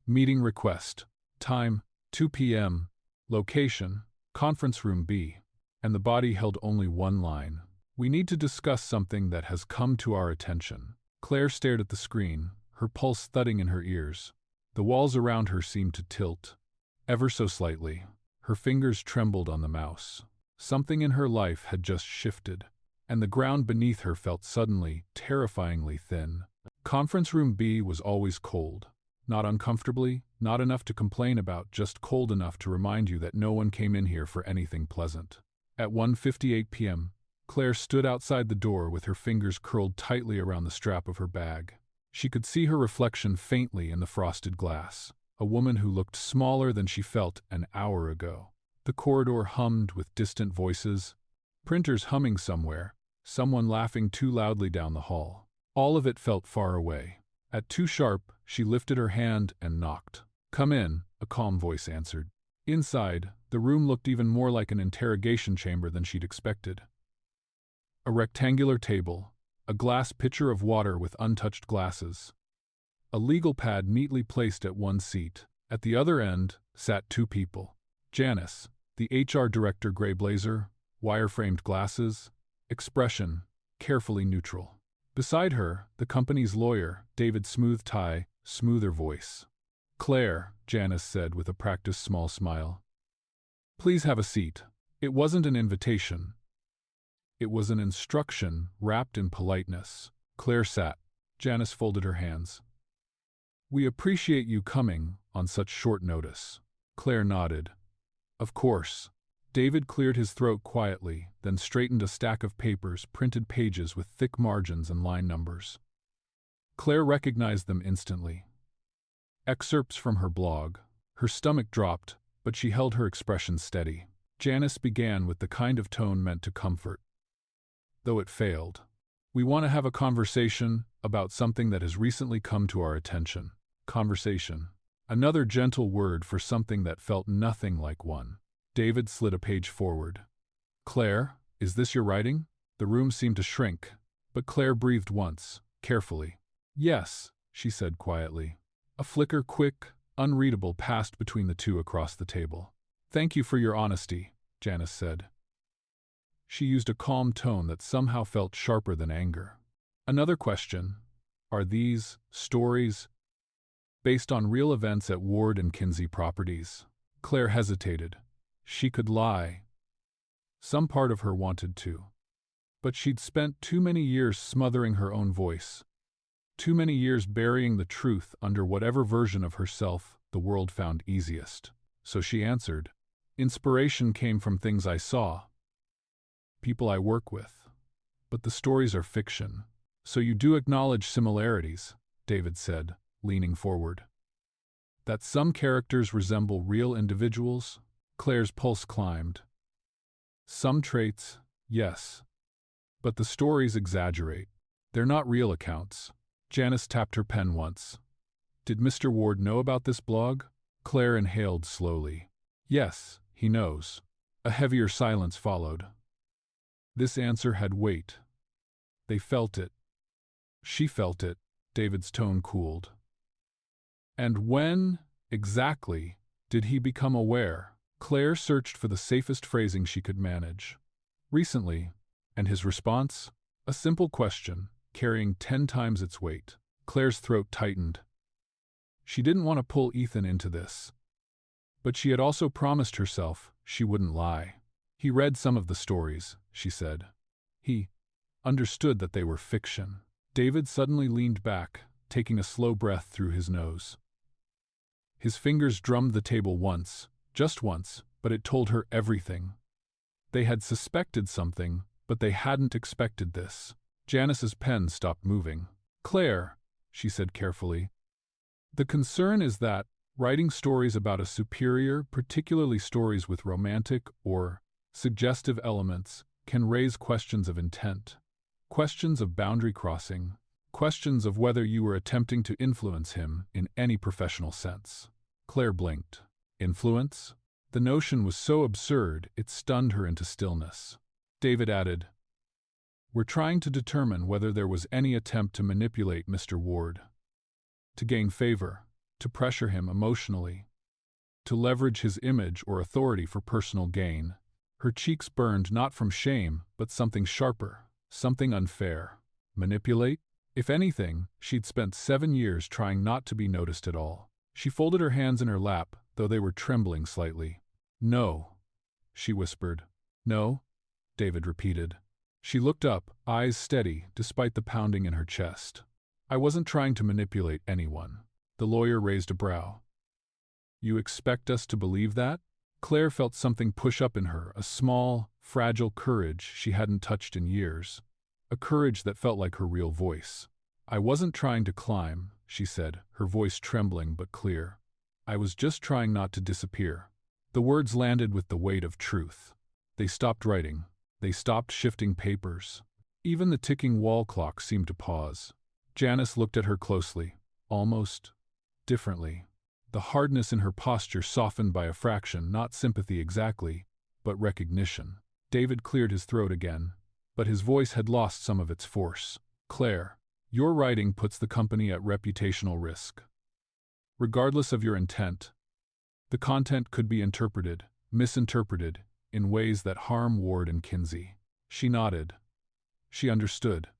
Meeting request. Time, 2 p.m. Location, Conference Room B. And the body held only one line. "We need to discuss something that has come to our attention." Claire stared at the screen, her pulse thudding in her ears. The walls around her seemed to tilt. Ever so slightly. Her fingers trembled on the mouse. Something in her life had just shifted, and the ground beneath her felt suddenly, terrifyingly thin. Conference Room B was always cold. Not uncomfortably, not enough to complain about, just cold enough to remind you that no one came in here for anything pleasant. At 1:58 p.m., Claire stood outside the door with her fingers curled tightly around the strap of her bag. She could see her reflection faintly in the frosted glass, a woman who looked smaller than she felt an hour ago. The corridor hummed with distant voices, printers humming somewhere, someone laughing too loudly down the hall. All of it felt far away. At 2 sharp, she lifted her hand and knocked. "Come in," a calm voice answered. Inside, the room looked even more like an interrogation chamber than she'd expected. A rectangular table, a glass pitcher of water with untouched glasses, a legal pad neatly placed at one seat. At the other end sat 2 people. Janice, the HR director, gray blazer, wire-framed glasses, expression carefully neutral. Beside her, the company's lawyer, David, smooth tie, smoother voice. "Claire," Janice said with a practiced small smile. "Please have a seat." It wasn't an invitation. It was an instruction wrapped in politeness. Claire sat. Janice folded her hands. "We appreciate you coming on such short notice." Claire nodded. "Of course." David cleared his throat quietly, then straightened a stack of papers, printed pages with thick margins and line numbers. Claire recognized them instantly. Excerpts from her blog. Her stomach dropped, but she held her expression steady. Janice began with the kind of tone meant to comfort, though it failed. "We want to have a conversation about something that has recently come to our attention." Conversation. Another gentle word for something that felt nothing like one. David slid a page forward. "Claire, is this your writing?" The room seemed to shrink, but Claire breathed once, carefully. "Yes," she said quietly. A flicker, quick, unreadable, passed between the two across the table. "Thank you for your honesty," Janice said. She used a calm tone that somehow felt sharper than anger. Another question. Are these stories based on real events at Ward and Kinsey Properties? Claire hesitated. She could lie. Some part of her wanted to. But she'd spent too many years smothering her own voice. Too many years burying the truth under whatever version of herself the world found easiest. So she answered, "Inspiration came from things I saw, people I work with. But the stories are fiction." "So you do acknowledge similarities," David said, leaning forward. "That some characters resemble real individuals?" Claire's pulse climbed. "Some traits, yes. But the stories exaggerate. They're not real accounts." Janice tapped her pen once. "Did Mr. Ward know about this blog?" Claire inhaled slowly. "Yes, he knows." A heavier silence followed. This answer had weight. They felt it. She felt it. David's tone cooled. "And when, exactly, did he become aware?" Claire searched for the safest phrasing she could manage. "Recently." And his response? A simple question, carrying 10 times its weight. Claire's throat tightened. She didn't want to pull Ethan into this. But she had also promised herself she wouldn't lie. "He read some of the stories," she said. "He understood that they were fiction." David suddenly leaned back, taking a slow breath through his nose. His fingers drummed the table once, just once, but it told her everything. They had suspected something, but they hadn't expected this. Janice's pen stopped moving. "Claire," she said carefully, "the concern is that writing stories about a superior, particularly stories with romantic or suggestive elements, can raise questions of intent. Questions of boundary crossing, questions of whether you were attempting to influence him in any professional sense." Claire blinked. Influence? The notion was so absurd it stunned her into stillness. David added, "We're trying to determine whether there was any attempt to manipulate Mr. Ward. To gain favor, to pressure him emotionally, to leverage his image or authority for personal gain." Her cheeks burned not from shame, but something sharper. Something unfair. Manipulate? If anything, she'd spent 7 years trying not to be noticed at all. She folded her hands in her lap, though they were trembling slightly. "No," she whispered. "No?" David repeated. She looked up, eyes steady, despite the pounding in her chest. "I wasn't trying to manipulate anyone." The lawyer raised a brow. "You expect us to believe that?" Claire felt something push up in her, a small, fragile courage she hadn't touched in years. A courage that felt like her real voice. "I wasn't trying to climb," she said, her voice trembling but clear. "I was just trying not to disappear." The words landed with the weight of truth. They stopped writing. They stopped shifting papers. Even the ticking wall clock seemed to pause. Janice looked at her closely, almost differently. The hardness in her posture softened by a fraction, not sympathy exactly, but recognition. David cleared his throat again, but his voice had lost some of its force. "Claire, your writing puts the company at reputational risk. Regardless of your intent, the content could be interpreted, misinterpreted, in ways that harm Ward and Kinsey." She nodded. She understood.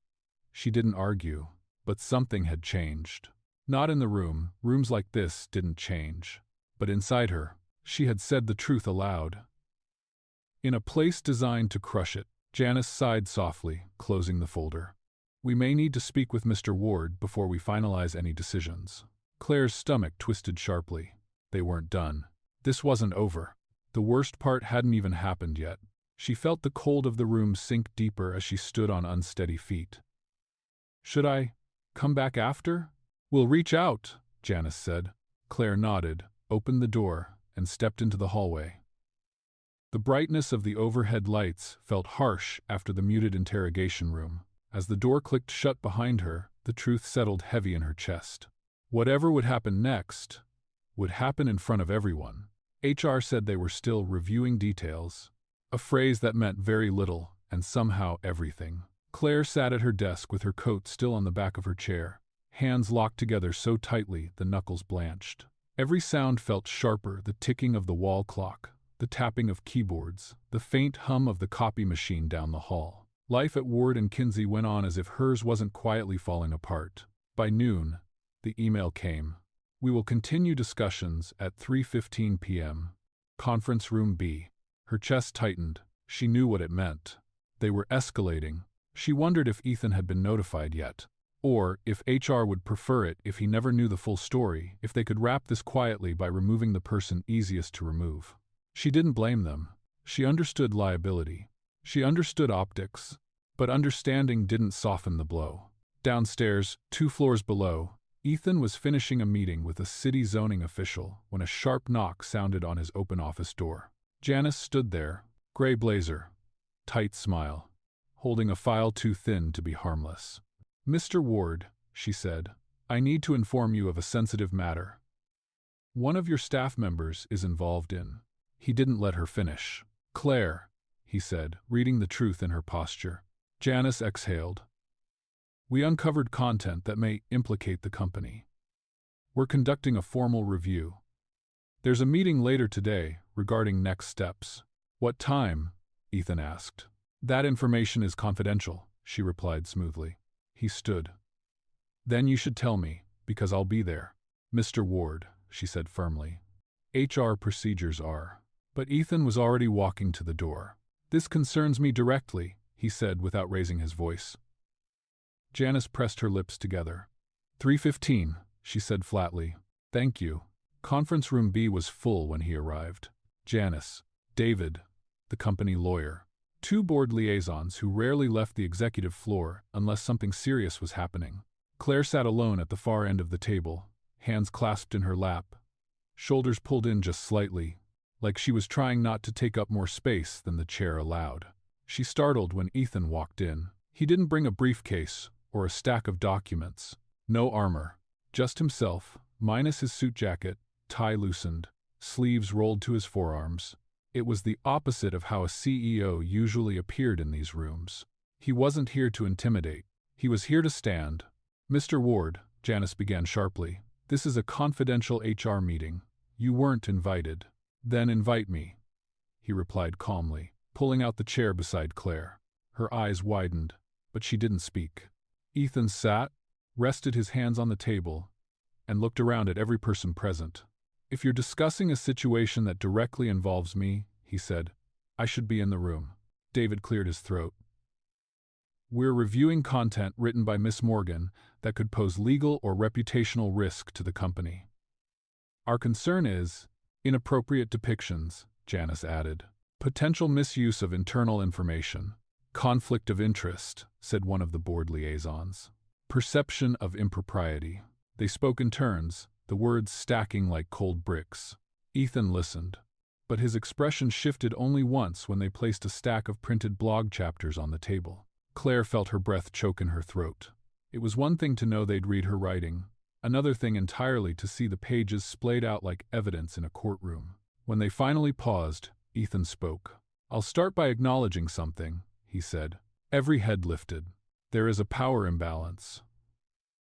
She didn't argue, but something had changed. Not in the room, rooms like this didn't change. But inside her, she had said the truth aloud. In a place designed to crush it, Janice sighed softly, closing the folder. "We may need to speak with Mr. Ward before we finalize any decisions." Claire's stomach twisted sharply. They weren't done. This wasn't over. The worst part hadn't even happened yet. She felt the cold of the room sink deeper as she stood on unsteady feet. "Should I come back after?" "We'll reach out," Janice said. Claire nodded, opened the door, and stepped into the hallway. The brightness of the overhead lights felt harsh after the muted interrogation room. As the door clicked shut behind her, the truth settled heavy in her chest. Whatever would happen next would happen in front of everyone. HR said they were still reviewing details, a phrase that meant very little and somehow everything. Claire sat at her desk with her coat still on the back of her chair, hands locked together so tightly the knuckles blanched. Every sound felt sharper, the ticking of the wall clock, the tapping of keyboards, the faint hum of the copy machine down the hall. Life at Ward and Kinsey went on as if hers wasn't quietly falling apart. By noon, the email came. We will continue discussions at 3:15 p.m. Conference Room B. Her chest tightened. She knew what it meant. They were escalating. She wondered if Ethan had been notified yet. Or if HR would prefer it if he never knew the full story, if they could wrap this quietly by removing the person easiest to remove. She didn't blame them. She understood liability. She understood optics. But understanding didn't soften the blow. Downstairs, 2 floors below, Ethan was finishing a meeting with a city zoning official when a sharp knock sounded on his open office door. Janice stood there, gray blazer, tight smile, holding a file too thin to be harmless. "Mr. Ward," she said, "I need to inform you of a sensitive matter. One of your staff members is involved in—" He didn't let her finish. "Claire," he said, reading the truth in her posture. Janice exhaled. "We uncovered content that may implicate the company. We're conducting a formal review. There's a meeting later today regarding next steps." "What time?" Ethan asked. "That information is confidential," she replied smoothly. He stood. "Then you should tell me, because I'll be there." "Mr. Ward," she said firmly, "HR procedures are—" But Ethan was already walking to the door. "This concerns me directly," he said without raising his voice. Janice pressed her lips together. 3:15, she said flatly. "Thank you." Conference room B was full when he arrived. Janice, David, the company lawyer, 2 board liaisons who rarely left the executive floor unless something serious was happening. Claire sat alone at the far end of the table, hands clasped in her lap, shoulders pulled in just slightly, like she was trying not to take up more space than the chair allowed. She startled when Ethan walked in. He didn't bring a briefcase or a stack of documents. No armor. Just himself, minus his suit jacket, tie loosened, sleeves rolled to his forearms. It was the opposite of how a CEO usually appeared in these rooms. He wasn't here to intimidate. He was here to stand. "Mr. Ward," Janice began sharply, "this is a confidential HR meeting. You weren't invited." "Then invite me," he replied calmly, pulling out the chair beside Claire. Her eyes widened, but she didn't speak. Ethan sat, rested his hands on the table, and looked around at every person present. "If you're discussing a situation that directly involves me," he said, "I should be in the room." David cleared his throat. "We're reviewing content written by Miss Morgan that could pose legal or reputational risk to the company. Our concern is inappropriate depictions," Janice added. "Potential misuse of internal information. Conflict of interest," said one of the board liaisons. "Perception of impropriety." They spoke in turns, the words stacking like cold bricks. Ethan listened, but his expression shifted only once when they placed a stack of printed blog chapters on the table. Claire felt her breath choke in her throat. It was one thing to know they'd read her writing, another thing entirely to see the pages splayed out like evidence in a courtroom. When they finally paused, Ethan spoke. "I'll start by acknowledging something," he said. Every head lifted. "There is a power imbalance."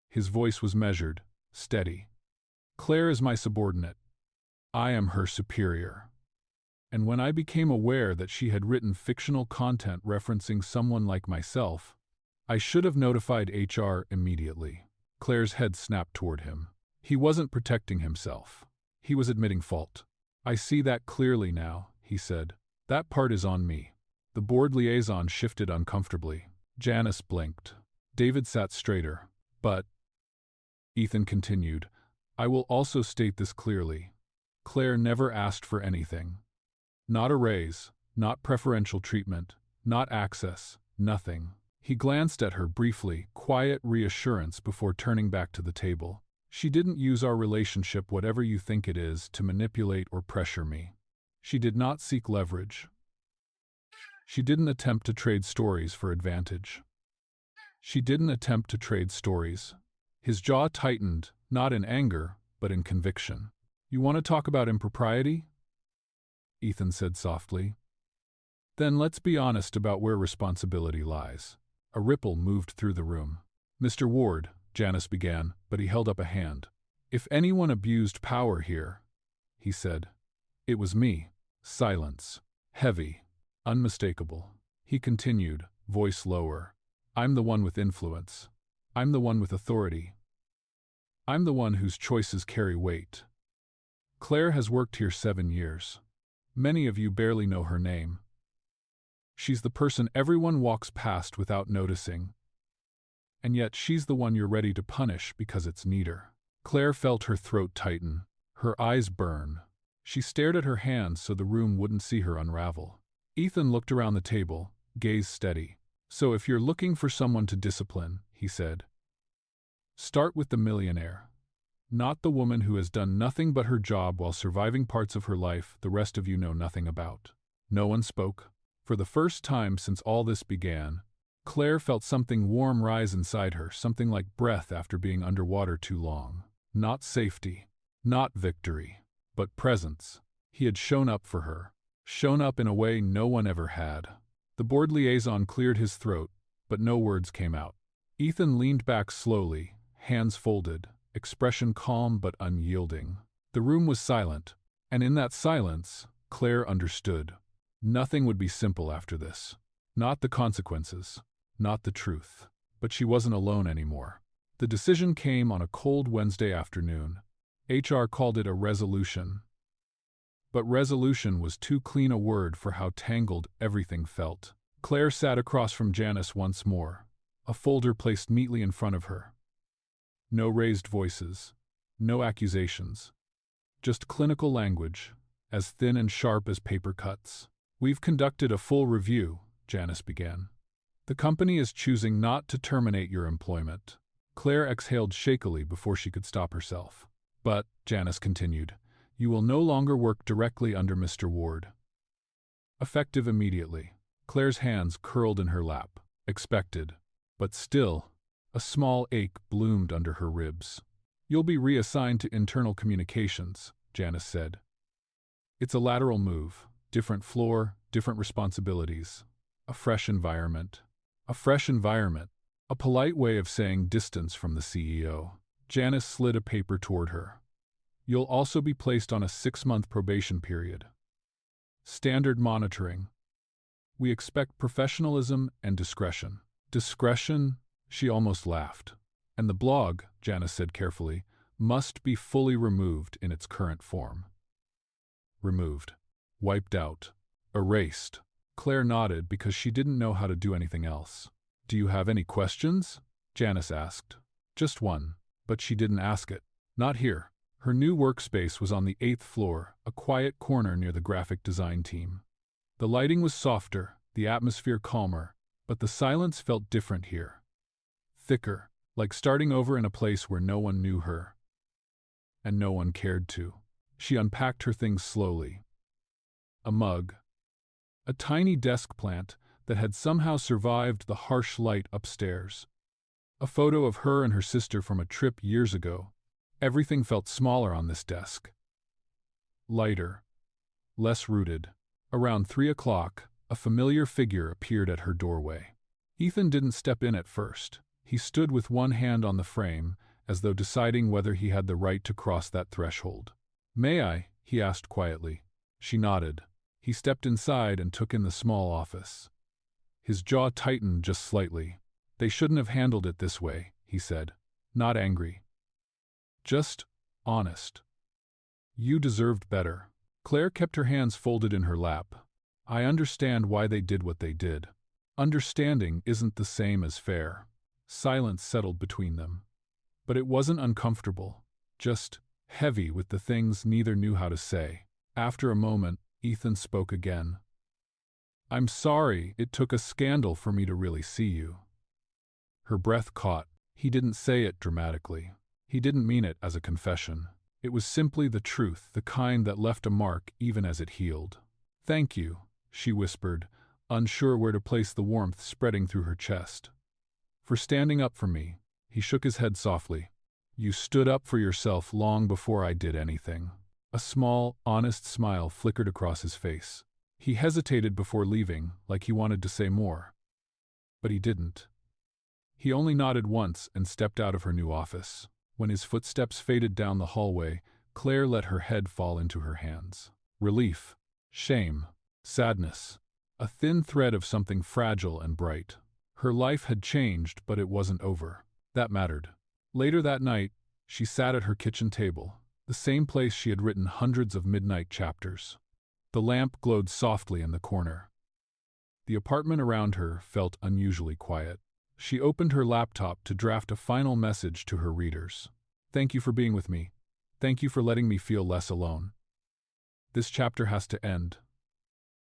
His voice was measured, steady. "Claire is my subordinate. I am her superior. And when I became aware that she had written fictional content referencing someone like myself, I should have notified HR immediately." Claire's head snapped toward him. He wasn't protecting himself. He was admitting fault. "I see that clearly now," he said. "That part is on me." The board liaison shifted uncomfortably. Janice blinked. David sat straighter. "But," Ethan continued, "I will also state this clearly. Claire never asked for anything. Not a raise, not preferential treatment, not access, nothing." He glanced at her briefly, quiet reassurance before turning back to the table. "She didn't use our relationship, whatever you think it is, to manipulate or pressure me. She did not seek leverage. She didn't attempt to trade stories for advantage. She didn't attempt to trade stories." His jaw tightened, not in anger, but in conviction. "You want to talk about impropriety?" Ethan said softly. "Then let's be honest about where responsibility lies." A ripple moved through the room. "Mr. Ward," Janice began, but he held up a hand. "If anyone abused power here," he said, "it was me." Silence. Heavy. Unmistakable. He continued, voice lower. I'm the one with influence. I'm the one with authority. I'm the one whose choices carry weight. Claire has worked here 7 years. Many of you barely know her name. She's the person everyone walks past without noticing. And yet she's the one you're ready to punish because it's neater. Claire felt her throat tighten, her eyes burn. She stared at her hands so the room wouldn't see her unravel. Ethan looked around the table, gaze steady. So if you're looking for someone to discipline, he said, start with the millionaire. Not the woman who has done nothing but her job while surviving parts of her life the rest of you know nothing about. No one spoke. For the first time since all this began, Claire felt something warm rise inside her, something like breath after being underwater too long. Not safety, not victory, but presence. He had shown up for her, shown up in a way no one ever had. The board liaison cleared his throat, but no words came out. Ethan leaned back slowly, hands folded, expression calm but unyielding. The room was silent, and in that silence, Claire understood. Nothing would be simple after this. Not the consequences, not the truth. But she wasn't alone anymore. The decision came on a cold Wednesday afternoon. HR called it a resolution. But resolution was too clean a word for how tangled everything felt. Claire sat across from Janice once more, a folder placed neatly in front of her. No raised voices, no accusations. Just clinical language, as thin and sharp as paper cuts. We've conducted a full review, Janice began. The company is choosing not to terminate your employment. Claire exhaled shakily before she could stop herself. But, Janice continued, you will no longer work directly under Mr. Ward. Effective immediately. Claire's hands curled in her lap. Expected. But still, a small ache bloomed under her ribs. You'll be reassigned to internal communications, Janice said. It's a lateral move. Different floor, different responsibilities. A fresh environment. A fresh environment. A polite way of saying distance from the CEO. Janice slid a paper toward her. You'll also be placed on a 6-month probation period. Standard monitoring. We expect professionalism and discretion. Discretion? She almost laughed. And the blog, Janice said carefully, must be fully removed in its current form. Removed. Wiped out. Erased. Claire nodded because she didn't know how to do anything else. Do you have any questions? Janice asked. Just one, but she didn't ask it. Not here. Her new workspace was on the 8th floor, a quiet corner near the graphic design team. The lighting was softer, the atmosphere calmer, but the silence felt different here. Thicker, like starting over in a place where no one knew her. And no one cared to. She unpacked her things slowly. A mug. A tiny desk plant that had somehow survived the harsh light upstairs. A photo of her and her sister from a trip years ago. Everything felt smaller on this desk. Lighter. Less rooted. Around 3 o'clock, a familiar figure appeared at her doorway. Ethan didn't step in at first. He stood with one hand on the frame, as though deciding whether he had the right to cross that threshold. May I? He asked quietly. She nodded. He stepped inside and took in the small office. His jaw tightened just slightly. They shouldn't have handled it this way, he said. Not angry. Just honest. You deserved better. Claire kept her hands folded in her lap. I understand why they did what they did. Understanding isn't the same as fair. Silence settled between them. But it wasn't uncomfortable, just heavy with the things neither knew how to say. After a moment, Ethan spoke again. I'm sorry it took a scandal for me to really see you. Her breath caught. He didn't say it dramatically. He didn't mean it as a confession. It was simply the truth, the kind that left a mark even as it healed. Thank you, she whispered, unsure where to place the warmth spreading through her chest. For standing up for me. He shook his head softly. You stood up for yourself long before I did anything. A small, honest smile flickered across his face. He hesitated before leaving, like he wanted to say more. But he didn't. He only nodded once and stepped out of her new office. When his footsteps faded down the hallway, Claire let her head fall into her hands. Relief. Shame. Sadness. A thin thread of something fragile and bright. Her life had changed, but it wasn't over. That mattered. Later that night, she sat at her kitchen table, the same place she had written hundreds of midnight chapters. The lamp glowed softly in the corner. The apartment around her felt unusually quiet. She opened her laptop to draft a final message to her readers. Thank you for being with me. Thank you for letting me feel less alone. This chapter has to end.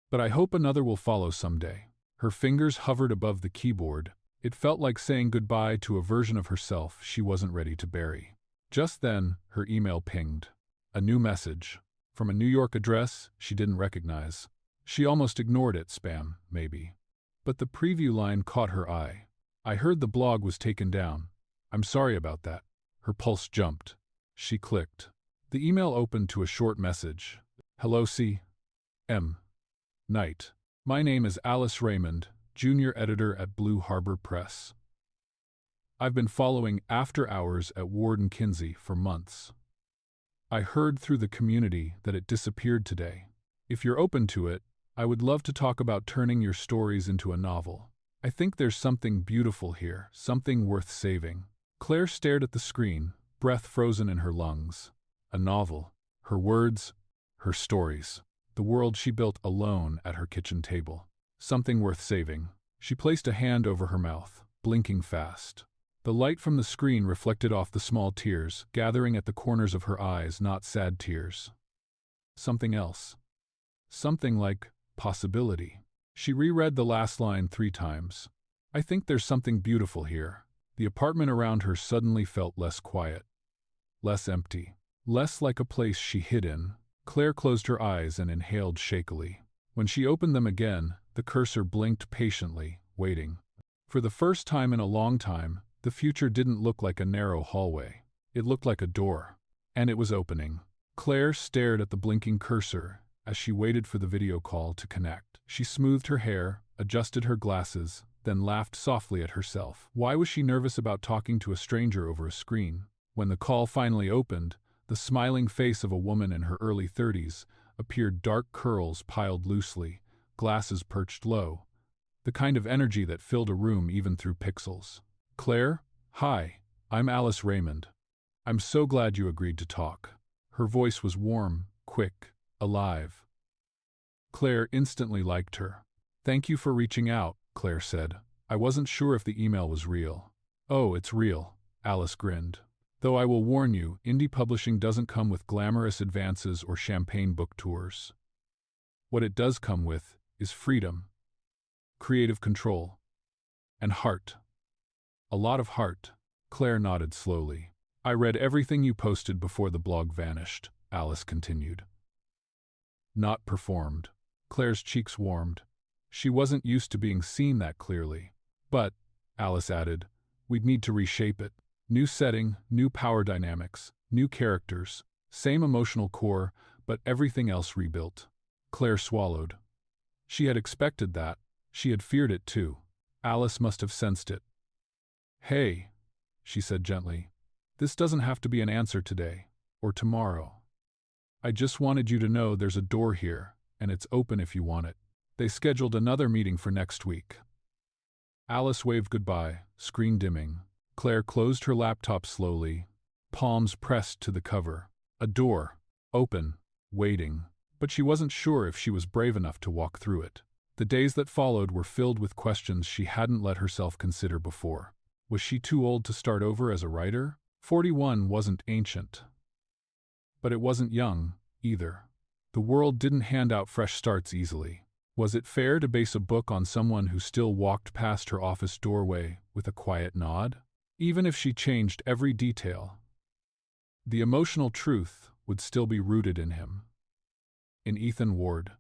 But I hope another will follow someday. Her fingers hovered above the keyboard. It felt like saying goodbye to a version of herself she wasn't ready to bury. Just then, her email pinged. A new message. From a New York address she didn't recognize. She almost ignored it, spam, maybe. But the preview line caught her eye. I heard the blog was taken down. I'm sorry about that. Her pulse jumped. She clicked. The email opened to a short message. Hello C.M. Knight. My name is Alice Raymond, junior editor at Blue Harbor Press. I've been following After Hours at Ward & Kinsey for months. I heard through the community that it disappeared today. If you're open to it, I would love to talk about turning your stories into a novel. I think there's something beautiful here, something worth saving. Claire stared at the screen, breath frozen in her lungs. A novel. Her words, her stories. The world she built alone at her kitchen table. Something worth saving. She placed a hand over her mouth, blinking fast. The light from the screen reflected off the small tears, gathering at the corners of her eyes, not sad tears. Something else. Something like possibility. She reread the last line 3 times. I think there's something beautiful here. The apartment around her suddenly felt less quiet. Less empty. Less like a place she hid in. Claire closed her eyes and inhaled shakily. When she opened them again, the cursor blinked patiently, waiting. For the first time in a long time, the future didn't look like a narrow hallway. It looked like a door. And it was opening. Claire stared at the blinking cursor as she waited for the video call to connect. She smoothed her hair, adjusted her glasses, then laughed softly at herself. Why was she nervous about talking to a stranger over a screen? When the call finally opened, the smiling face of a woman in her early 30s appeared, dark curls piled loosely, glasses perched low, the kind of energy that filled a room even through pixels. Claire, hi, I'm Alice Raymond. I'm so glad you agreed to talk. Her voice was warm, quick, alive. Claire instantly liked her. Thank you for reaching out, Claire said. I wasn't sure if the email was real. Oh, it's real, Alice grinned. Though I will warn you, indie publishing doesn't come with glamorous advances or champagne book tours. What it does come with is freedom, creative control, and heart. A lot of heart. Claire nodded slowly. I read everything you posted before the blog vanished, Alice continued. Not performed. Claire's cheeks warmed. She wasn't used to being seen that clearly. But, Alice added, we'd need to reshape it. New setting, new power dynamics, new characters, same emotional core, but everything else rebuilt. Claire swallowed. She had expected that. She had feared it too. Alice must have sensed it. Hey, she said gently, this doesn't have to be an answer today, or tomorrow. I just wanted you to know there's a door here, and it's open if you want it. They scheduled another meeting for next week. Alice waved goodbye, screen dimming. Claire closed her laptop slowly, palms pressed to the cover. A door, open, waiting, but she wasn't sure if she was brave enough to walk through it. The days that followed were filled with questions she hadn't let herself consider before. Was she too old to start over as a writer? 41 wasn't ancient. But it wasn't young, either. The world didn't hand out fresh starts easily. Was it fair to base a book on someone who still walked past her office doorway with a quiet nod? Even if she changed every detail, the emotional truth would still be rooted in him. In Ethan Ward.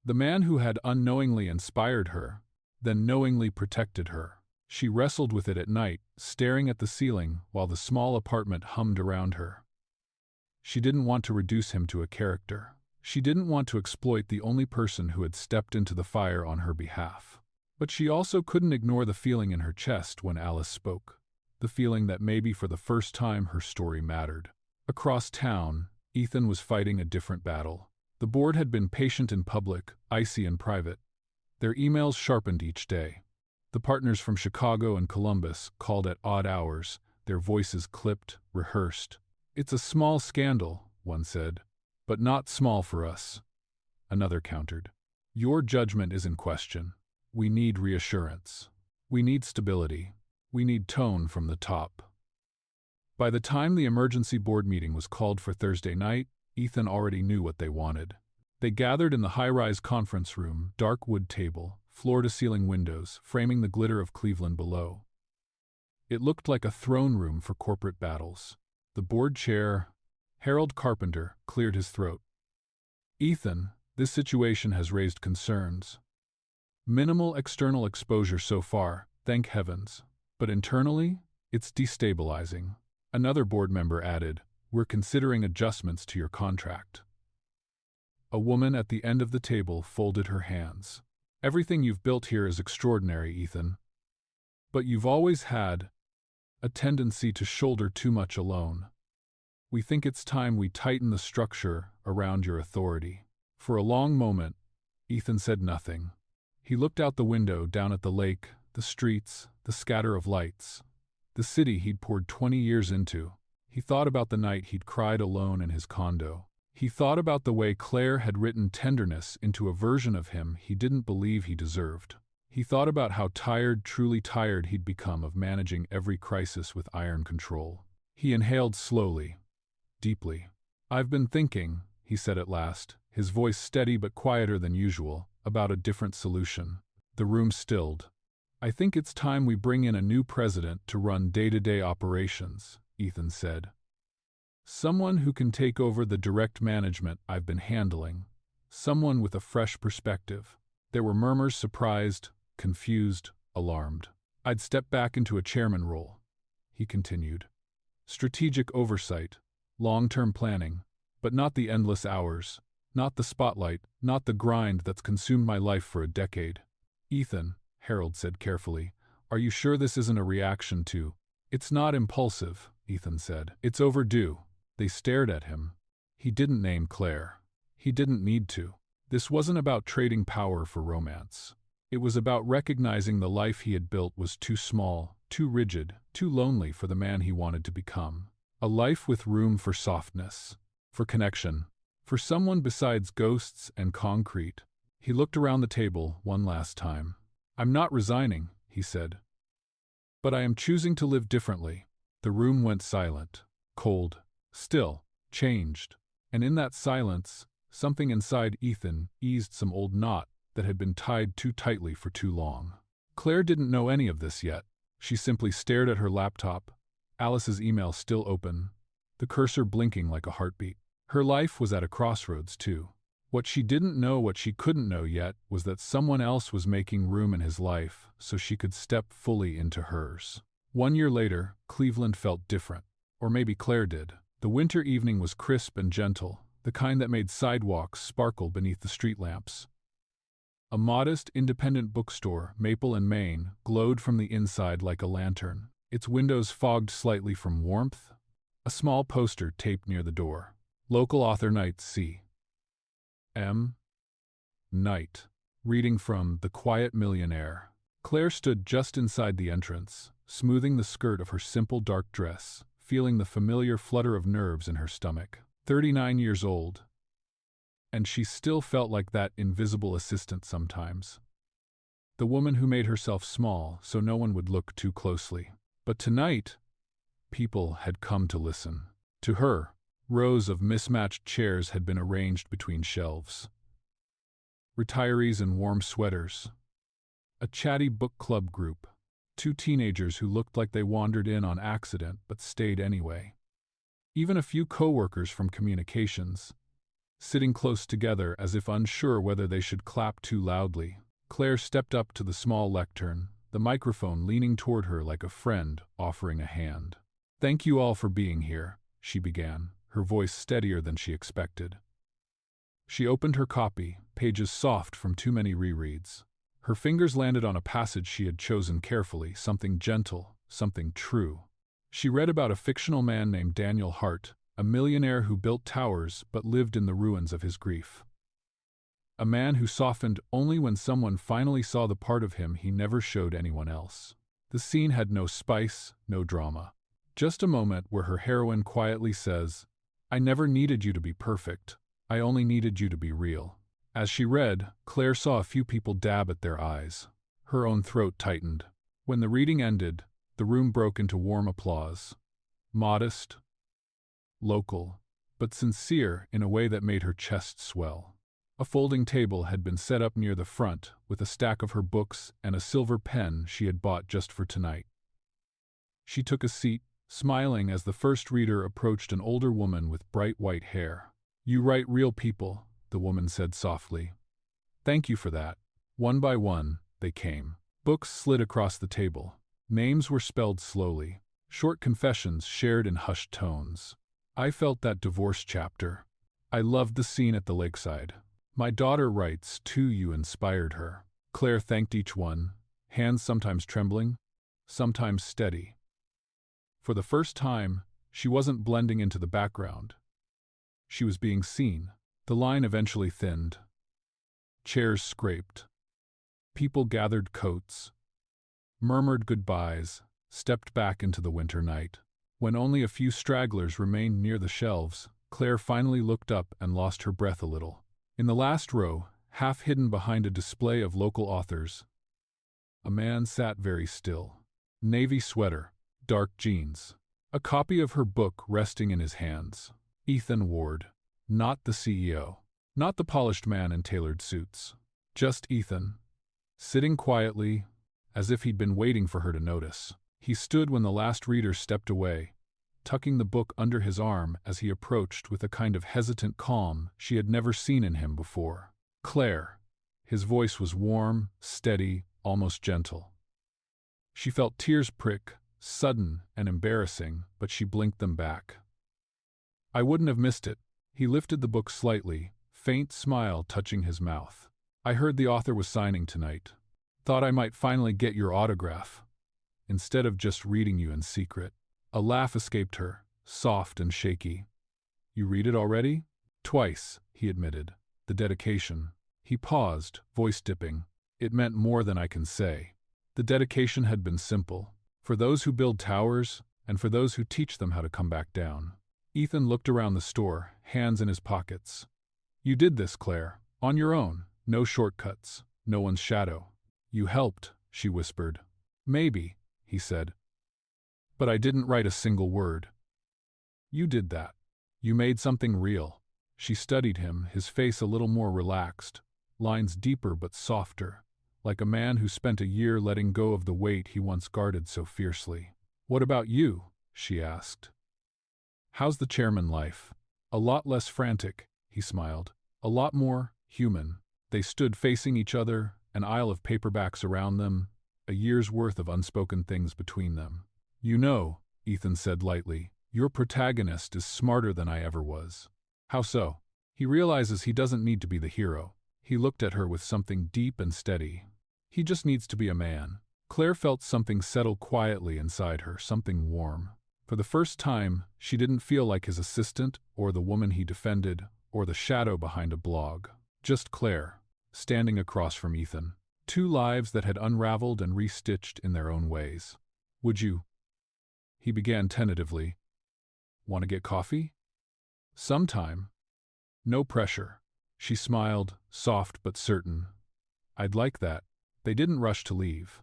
The man who had unknowingly inspired her, then knowingly protected her. She wrestled with it at night, staring at the ceiling while the small apartment hummed around her. She didn't want to reduce him to a character. She didn't want to exploit the only person who had stepped into the fire on her behalf. But she also couldn't ignore the feeling in her chest when Alice spoke. The feeling that maybe for the first time her story mattered. Across town, Ethan was fighting a different battle. The board had been patient in public, icy in private. Their emails sharpened each day. The partners from Chicago and Columbus called at odd hours, their voices clipped, rehearsed. "It's a small scandal," one said. "But not small for us," another countered. "Your judgment is in question. We need reassurance. We need stability. We need tone from the top." By the time the emergency board meeting was called for Thursday night, Ethan already knew what they wanted. They gathered in the high-rise conference room, dark wood table, floor-to-ceiling windows, framing the glitter of Cleveland below. It looked like a throne room for corporate battles. The board chair, Harold Carpenter, cleared his throat. "Ethan, this situation has raised concerns. Minimal external exposure so far, thank heavens. But internally, it's destabilizing." Another board member added, "We're considering adjustments to your contract." A woman at the end of the table folded her hands. "Everything you've built here is extraordinary, Ethan. But you've always had a tendency to shoulder too much alone. We think it's time we tighten the structure around your authority." For a long moment, Ethan said nothing. He looked out the window down at the lake, the streets, the scatter of lights. The city he'd poured 20 years into. He thought about the night he'd cried alone in his condo. He thought about the way Claire had written tenderness into a version of him he didn't believe he deserved. He thought about how tired, truly tired he'd become of managing every crisis with iron control. He inhaled slowly, deeply. "I've been thinking," he said at last, his voice steady but quieter than usual, "about a different solution." The room stilled. "I think it's time we bring in a new president to run day-to-day operations," Ethan said. "Someone who can take over the direct management I've been handling. Someone with a fresh perspective." There were murmurs, surprised, confused, alarmed. "I'd step back into a chairman role," he continued. "Strategic oversight, long-term planning, but not the endless hours, not the spotlight, not the grind that's consumed my life for a decade." "Ethan," Harold said carefully, "are you sure this isn't a reaction to—" "It's not impulsive," Ethan said. "It's overdue." They stared at him. He didn't name Claire. He didn't need to. This wasn't about trading power for romance. It was about recognizing the life he had built was too small, too rigid, too lonely for the man he wanted to become. A life with room for softness, for connection, for someone besides ghosts and concrete. He looked around the table one last time. "I'm not resigning," he said. "But I am choosing to live differently." The room went silent, cold, still, changed. And in that silence, something inside Ethan eased some old knot that had been tied too tightly for too long. Claire didn't know any of this yet. She simply stared at her laptop, Alice's email still open, the cursor blinking like a heartbeat. Her life was at a crossroads, too. What she didn't know, what she couldn't know yet, was that someone else was making room in his life so she could step fully into hers. 1 year later, Cleveland felt different. Or maybe Claire did. The winter evening was crisp and gentle, the kind that made sidewalks sparkle beneath the street lamps. A modest, independent bookstore, Maple and Main, glowed from the inside like a lantern, its windows fogged slightly from warmth. A small poster taped near the door. Local author night C. M. Knight, reading from The Quiet Millionaire. Claire stood just inside the entrance, smoothing the skirt of her simple dark dress, feeling the familiar flutter of nerves in her stomach. 39 years old. And she still felt like that invisible assistant sometimes. The woman who made herself small so no one would look too closely. But tonight, people had come to listen. To her, rows of mismatched chairs had been arranged between shelves. Retirees in warm sweaters. A chatty book club group. 2 teenagers who looked like they wandered in on accident but stayed anyway. Even a few co-workers from communications, sitting close together as if unsure whether they should clap too loudly. Claire stepped up to the small lectern, the microphone leaning toward her like a friend offering a hand. "Thank you all for being here," she began, her voice steadier than she expected. She opened her copy, pages soft from too many rereads. Her fingers landed on a passage she had chosen carefully, something gentle, something true. She read about a fictional man named Daniel Hart, a millionaire who built towers but lived in the ruins of his grief. A man who softened only when someone finally saw the part of him he never showed anyone else. The scene had no spice, no drama. Just a moment where her heroine quietly says, "I never needed you to be perfect. I only needed you to be real." As she read, Claire saw a few people dab at their eyes. Her own throat tightened. When the reading ended, the room broke into warm applause. Modest, local, but sincere in a way that made her chest swell. A folding table had been set up near the front, with a stack of her books and a silver pen she had bought just for tonight. She took a seat, smiling as the first reader approached an older woman with bright white hair. "You write real people," the woman said softly. "Thank you for that." One by one, they came. Books slid across the table. Names were spelled slowly. Short confessions shared in hushed tones. "I felt that divorce chapter. I loved the scene at the lakeside. My daughter writes, too. You inspired her." Claire thanked each one, hands sometimes trembling, sometimes steady. For the first time, she wasn't blending into the background. She was being seen. The line eventually thinned. Chairs scraped. People gathered coats, murmured goodbyes, stepped back into the winter night. When only a few stragglers remained near the shelves, Claire finally looked up and lost her breath a little. In the last row, half hidden behind a display of local authors, a man sat very still. Navy sweater, dark jeans, a copy of her book resting in his hands. Ethan Ward. Not the CEO. Not the polished man in tailored suits. Just Ethan. Sitting quietly, as if he'd been waiting for her to notice. He stood when the last reader stepped away, tucking the book under his arm as he approached with a kind of hesitant calm she had never seen in him before. "Claire." His voice was warm, steady, almost gentle. She felt tears prick, sudden and embarrassing, but she blinked them back. "I wouldn't have missed it." He lifted the book slightly, faint smile touching his mouth. "I heard the author was signing tonight. Thought I might finally get your autograph, instead of just reading you in secret." A laugh escaped her, soft and shaky. "You read it already?" "Twice," he admitted. "The dedication." He paused, voice dipping. "It meant more than I can say." The dedication had been simple. For those who build towers, and for those who teach them how to come back down. Ethan looked around the store, hands in his pockets. "You did this, Claire, on your own. No shortcuts, no one's shadow." "You helped," she whispered. "Maybe," he said. "But I didn't write a single word. You did that. You made something real." She studied him, his face a little more relaxed, lines deeper but softer, like a man who spent a year letting go of the weight he once guarded so fiercely. "What about you?" she asked. "How's the chairman life?" "A lot less frantic," he smiled. "A lot more human." They stood facing each other, an aisle of paperbacks around them, a year's worth of unspoken things between them. "You know," Ethan said lightly, "your protagonist is smarter than I ever was." "How so?" "He realizes he doesn't need to be the hero." He looked at her with something deep and steady. "He just needs to be a man." Claire felt something settle quietly inside her, something warm. For the first time, she didn't feel like his assistant, or the woman he defended, or the shadow behind a blog. Just Claire, standing across from Ethan. Two lives that had unraveled and restitched in their own ways. "Would you?" He began tentatively. "Want to get coffee?" "Sometime." "No pressure." She smiled, soft but certain. "I'd like that." They didn't rush to leave.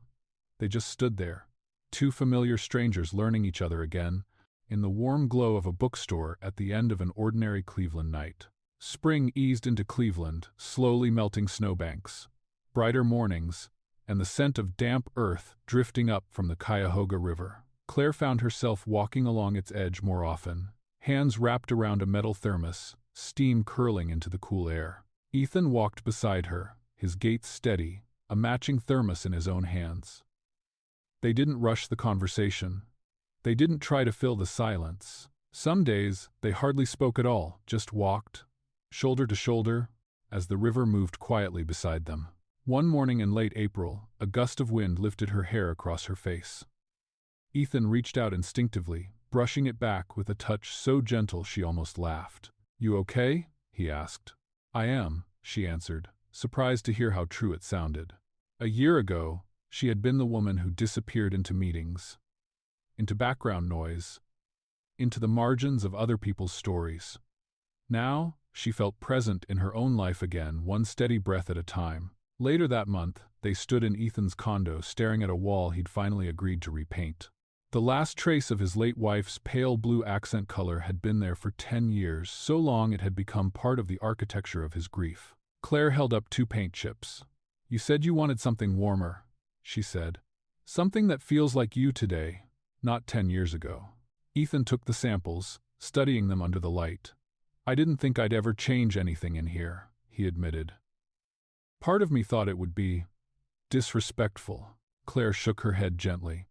They just stood there, two familiar strangers learning each other again, in the warm glow of a bookstore at the end of an ordinary Cleveland night. Spring eased into Cleveland, slowly melting snowbanks, brighter mornings, and the scent of damp earth drifting up from the Cuyahoga River. Claire found herself walking along its edge more often, hands wrapped around a metal thermos, steam curling into the cool air. Ethan walked beside her, his gait steady, a matching thermos in his own hands. They didn't rush the conversation. They didn't try to fill the silence. Some days, they hardly spoke at all, just walked, shoulder to shoulder, as the river moved quietly beside them. One morning in late April, a gust of wind lifted her hair across her face. Ethan reached out instinctively, brushing it back with a touch so gentle she almost laughed. "You okay?" he asked. "I am," she answered, surprised to hear how true it sounded. A year ago, she had been the woman who disappeared into meetings, into background noise, into the margins of other people's stories. Now, she felt present in her own life again, one steady breath at a time. Later that month, they stood in Ethan's condo staring at a wall he'd finally agreed to repaint. The last trace of his late wife's pale blue accent color had been there for 10 years, so long it had become part of the architecture of his grief. Claire held up 2 paint chips. "You said you wanted something warmer," she said. "Something that feels like you today, not 10 years ago." Ethan took the samples, studying them under the light. "I didn't think I'd ever change anything in here," he admitted. "Part of me thought it would be disrespectful." Claire shook her head gently.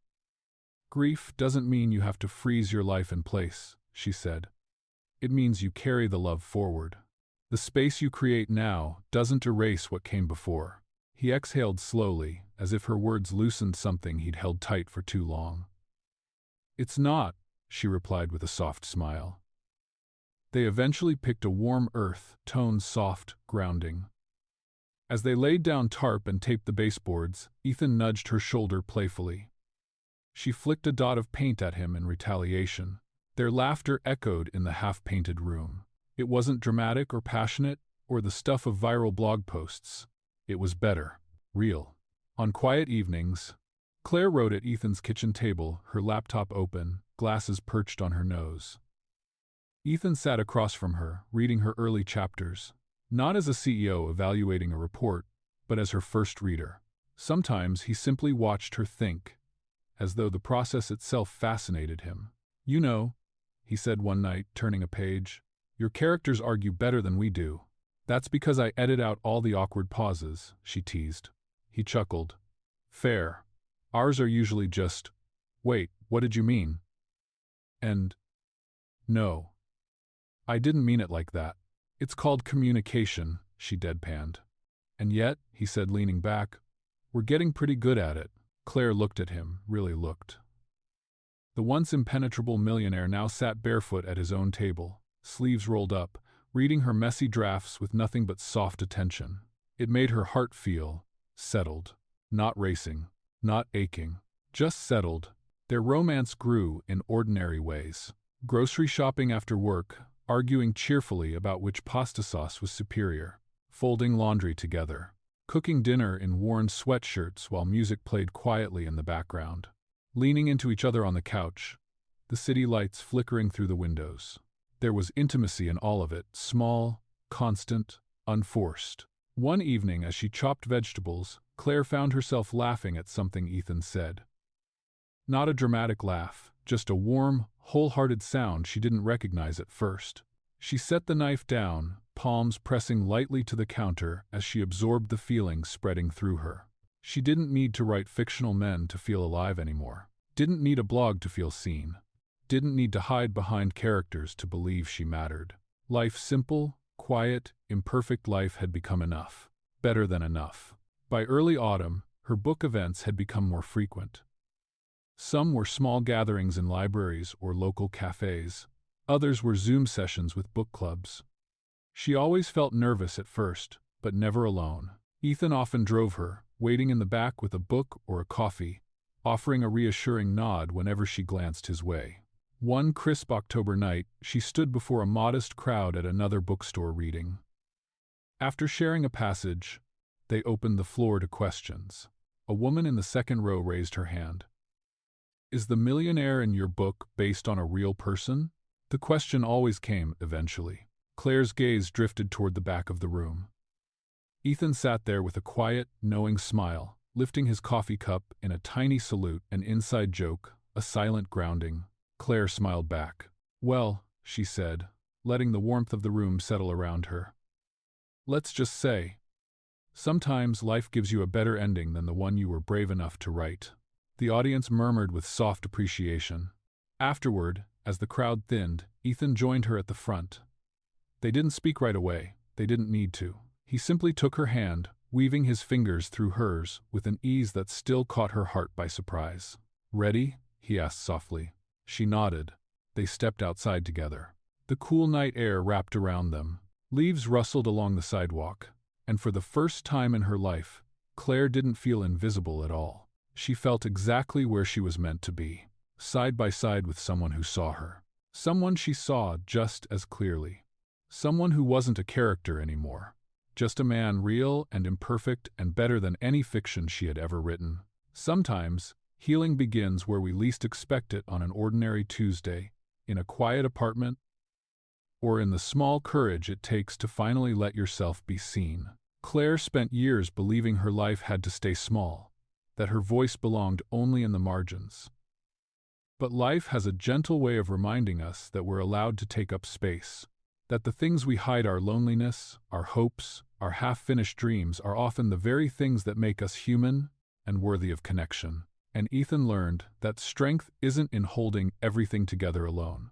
"Grief doesn't mean you have to freeze your life in place," she said. "It means you carry the love forward. The space you create now doesn't erase what came before." He exhaled slowly, as if her words loosened something he'd held tight for too long. "It's not," she replied with a soft smile. They eventually picked a warm earth tone, soft, grounding. As they laid down tarp and taped the baseboards, Ethan nudged her shoulder playfully. She flicked a dot of paint at him in retaliation. Their laughter echoed in the half-painted room. It wasn't dramatic or passionate, or the stuff of viral blog posts. It was better, real. On quiet evenings, Claire wrote at Ethan's kitchen table, her laptop open, glasses perched on her nose. Ethan sat across from her, reading her early chapters, not as a CEO evaluating a report, but as her first reader. Sometimes he simply watched her think, as though the process itself fascinated him. "You know," he said one night, turning a page, "your characters argue better than we do." "That's because I edit out all the awkward pauses," she teased. He chuckled. "Fair. Ours are usually just, 'Wait, what did you mean?' And, 'No. I didn't mean it like that.' It's called communication," she deadpanned. "And yet," he said, leaning back, "we're getting pretty good at it." Claire looked at him, really looked. The once impenetrable millionaire now sat barefoot at his own table, sleeves rolled up, reading her messy drafts with nothing but soft attention. It made her heart feel settled, not racing, not aching, just settled. Their romance grew in ordinary ways. Grocery shopping after work, arguing cheerfully about which pasta sauce was superior, folding laundry together, cooking dinner in worn sweatshirts while music played quietly in the background, leaning into each other on the couch, the city lights flickering through the windows. There was intimacy in all of it, small, constant, unforced. One evening, as she chopped vegetables, Claire found herself laughing at something Ethan said. Not a dramatic laugh, just a warm, wholehearted sound she didn't recognize at first. She set the knife down, palms pressing lightly to the counter as she absorbed the feelings spreading through her. She didn't need to write fictional men to feel alive anymore. Didn't need a blog to feel seen. Didn't need to hide behind characters to believe she mattered. Life, simple, quiet, imperfect life, had become enough. Better than enough. By early autumn, her book events had become more frequent. Some were small gatherings in libraries or local cafes. Others were Zoom sessions with book clubs. She always felt nervous at first, but never alone. Ethan often drove her, waiting in the back with a book or a coffee, offering a reassuring nod whenever she glanced his way. One crisp October night, she stood before a modest crowd at another bookstore reading. After sharing a passage, they opened the floor to questions. A woman in the second row raised her hand. "Is the millionaire in your book based on a real person?" The question always came eventually. Claire's gaze drifted toward the back of the room. Ethan sat there with a quiet, knowing smile, lifting his coffee cup in a tiny salute, an inside joke, a silent grounding. Claire smiled back. "Well," she said, letting the warmth of the room settle around her. "Let's just say, sometimes life gives you a better ending than the one you were brave enough to write." The audience murmured with soft appreciation. Afterward, as the crowd thinned, Ethan joined her at the front. They didn't speak right away. They didn't need to. He simply took her hand, weaving his fingers through hers with an ease that still caught her heart by surprise. "Ready?" he asked softly. She nodded. They stepped outside together. The cool night air wrapped around them. Leaves rustled along the sidewalk. And for the first time in her life, Claire didn't feel invisible at all. She felt exactly where she was meant to be, side by side with someone who saw her. Someone she saw just as clearly. Someone who wasn't a character anymore. Just a man, real and imperfect and better than any fiction she had ever written. Sometimes, healing begins where we least expect it, on an ordinary Tuesday, in a quiet apartment, or in the small courage it takes to finally let yourself be seen. Claire spent years believing her life had to stay small, that her voice belonged only in the margins. But life has a gentle way of reminding us that we're allowed to take up space, that the things we hide, our loneliness, our hopes, our half-finished dreams, are often the very things that make us human and worthy of connection. And Ethan learned that strength isn't in holding everything together alone.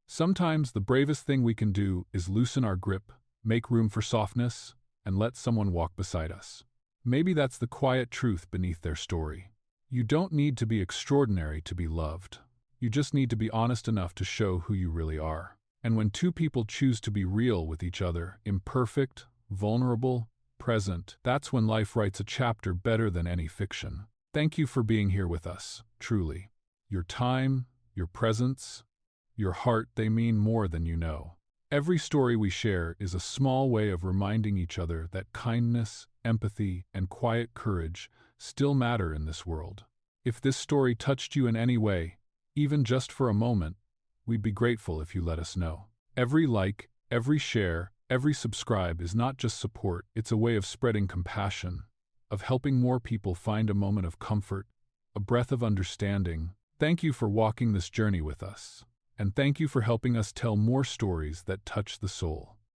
Sometimes the bravest thing we can do is loosen our grip, make room for softness, and let someone walk beside us. Maybe that's the quiet truth beneath their story. You don't need to be extraordinary to be loved. You just need to be honest enough to show who you really are. And when two people choose to be real with each other, imperfect, vulnerable, present, that's when life writes a chapter better than any fiction. Thank you for being here with us, truly. Your time, your presence, your heart, they mean more than you know. Every story we share is a small way of reminding each other that kindness, empathy, and quiet courage still matter in this world. If this story touched you in any way, even just for a moment, we'd be grateful if you let us know. Every like, every share, every subscribe is not just support, it's a way of spreading compassion, of helping more people find a moment of comfort, a breath of understanding. Thank you for walking this journey with us. And thank you for helping us tell more stories that touch the soul.